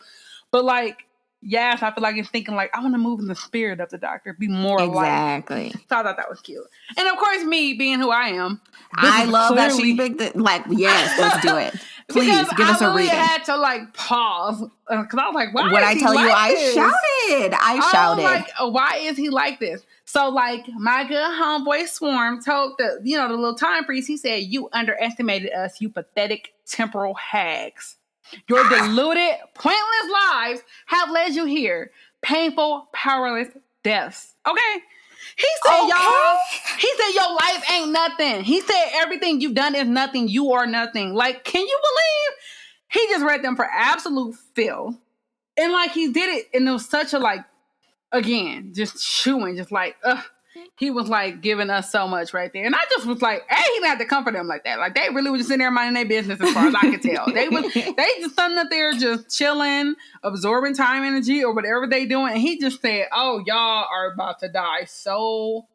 S2: But like, yes, I feel like it's thinking like, I want to move in the spirit of the doctor, be more
S3: exactly.
S2: like. So I thought that was cute. And of course, me being who I am,
S3: I love that she picked like, yes, let's do it. Please give us a reading.
S2: I had to like pause because I was like, why?
S3: When I tell you, I
S2: this?
S3: shouted. I shouted.
S2: Like, why is he like this? So like my good homeboy Swarm told the little time priest, he said, "You underestimated us, you pathetic temporal hags. Your deluded, pointless lives have led you here. Painful, powerless deaths." Okay? He said, y'all, he said, your life ain't nothing. He said, everything you've done is nothing. You are nothing. Like, can you believe? He just read them for absolute filth. And like, he did it. And it was such a like, again, just chewing, just like, he was like giving us so much right there. And I just was like, hey, he didn't have to comfort them like that. Like they really were just sitting there minding their business as far as I could tell. They just sitting up there just chilling, absorbing time energy or whatever they doing. And he just said, oh, y'all are about to die so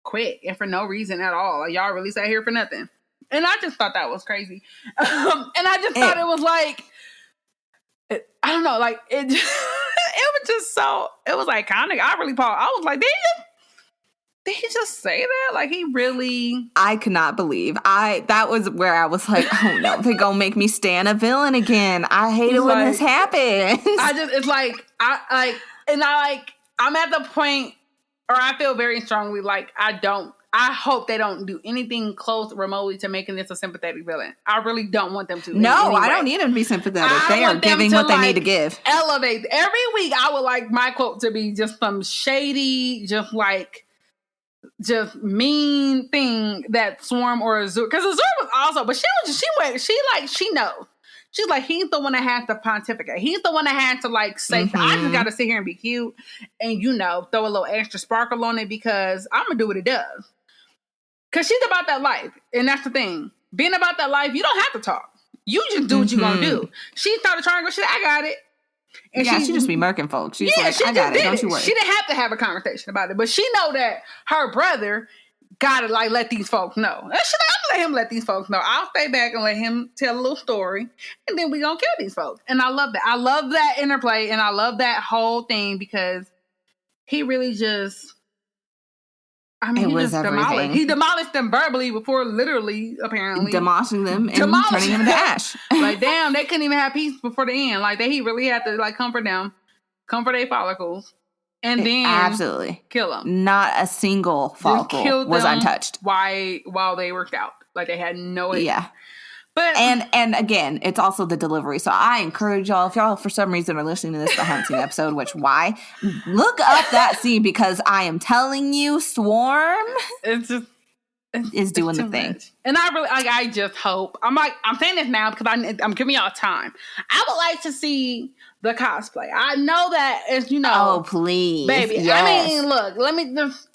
S2: quick and for no reason at all. Like, y'all really sat here for nothing. And I just thought that was crazy. And I just thought it was like, I don't know, like it was just so, it was iconic. I really paused. I was like, did he just say that? Like, he really...
S3: I could not believe. That was where I was like, oh no, they're gonna make me stand a villain again. I hate it when this happens. I'm at the point, or I feel very strongly like I hope they don't do anything close remotely to making this a sympathetic villain. I really don't want them to. No, I don't need them to be sympathetic. They are giving what they need to give.
S2: Elevate. Every week, I would like my quote to be just some shady, just mean thing that Swarm or Azure, because Azure was also, but she knows. She's like, he's the one that has to pontificate. He's the one that has to like say, I just got to sit here and be cute and, throw a little extra sparkle on it because I'm going to do what it does. Because she's about that life. And that's the thing. Being about that life, you don't have to talk. You just do what you're going to do. She started trying to go, I got it. And
S3: she just be murking folks. She's like, I got it. Don't you worry.
S2: She didn't have to have a conversation about it. But she know that her brother got to like let these folks know. And she's like, I'm going to let him let these folks know. I'll stay back and let him tell a little story. And then we going to kill these folks. And I love that. I love that interplay. And I love that whole thing because he really just... he just demolished. He demolished them verbally before literally, apparently.
S3: Demolishing them and turning them into ash.
S2: Like, damn, they couldn't even have peace before the end. Like, he really had to, like, comfort their follicles, and then
S3: absolutely
S2: kill them.
S3: Not a single follicle was untouched.
S2: While they worked out. Like, they had no idea.
S3: Yeah.
S2: But,
S3: and again, it's also the delivery. So I encourage y'all, if y'all for some reason are listening to this but haven't seen the episode, which why, look up that scene because I am telling you, Swarm is doing the thing.
S2: Much. And I really, like, I just hope. I'm saying this now because I'm giving y'all time. I would like to see the cosplay. I know that, as you know.
S3: Oh, please.
S2: Baby. Yes. I mean, look,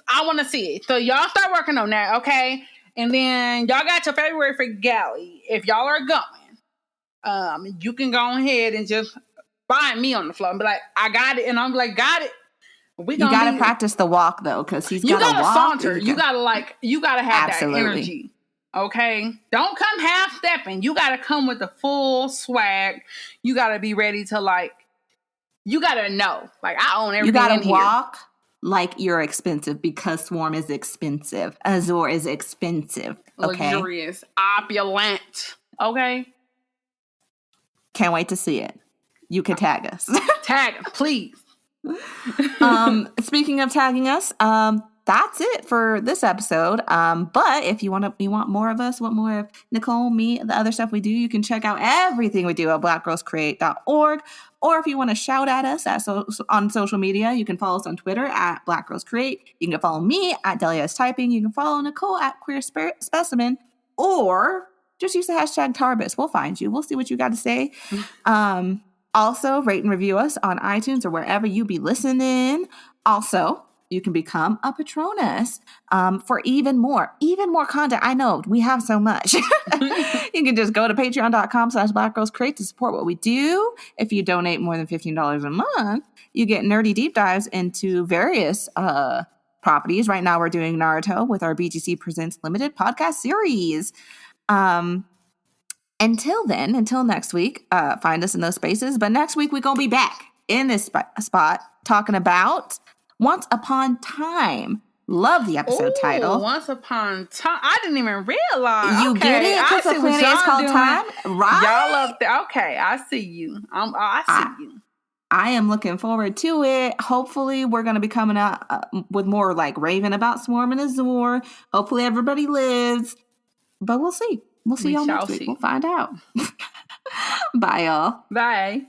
S2: I want to see it. So y'all start working on that, okay? And then y'all got till February for Galley. If y'all are going, you can go ahead and just find me on the floor and be like, I got it. And I'm like, got it.
S3: You got to practice the walk though, because he's got to walk.
S2: Saunter. You got to have that energy. Okay? Don't come half stepping. You got to come with the full swag. You got to be ready to you got to know. Like, I own everything. You got to
S3: walk like you're expensive because Swarm is expensive. Azure is expensive. Okay?
S2: Luxurious. Opulent. Okay?
S3: Can't wait to see it. You can tag us.
S2: Tag us, please.
S3: Speaking of tagging us, that's it for this episode. But if you want more of us, want more of Nicole, me, the other stuff we do, you can check out everything we do at blackgirlscreate.org. Or if you want to shout at us on social media, you can follow us on Twitter at blackgirlscreate. You can follow me at Delia is Typing. You can follow Nicole at Queer Specimen, or just use the hashtag TARDIS. We'll find you. We'll see what you got to say. Also, rate and review us on iTunes or wherever you be listening. Also, you can become a Patronus for even more content. I know we have so much. You can just go to patreon.com/blackgirlscreate to support what we do. If you donate more than $15 a month, you get nerdy deep dives into various properties. Right now, we're doing Naruto with our BGC Presents Limited podcast series. Until next week, find us in those spaces. But next week, we're going to be back in this spot talking about Once Upon Time. Love the episode title.
S2: Once Upon Time. I didn't even realize.
S3: You get it? Because the planet is called Time, right?
S2: Y'all love that. Okay, I see you. I see you.
S3: I am looking forward to it. Hopefully, we're going to be coming out with more like raving about Swarm and Azure. Hopefully, everybody lives. But we'll see. We'll see y'all next week. We'll find out. Bye, y'all.
S2: Bye.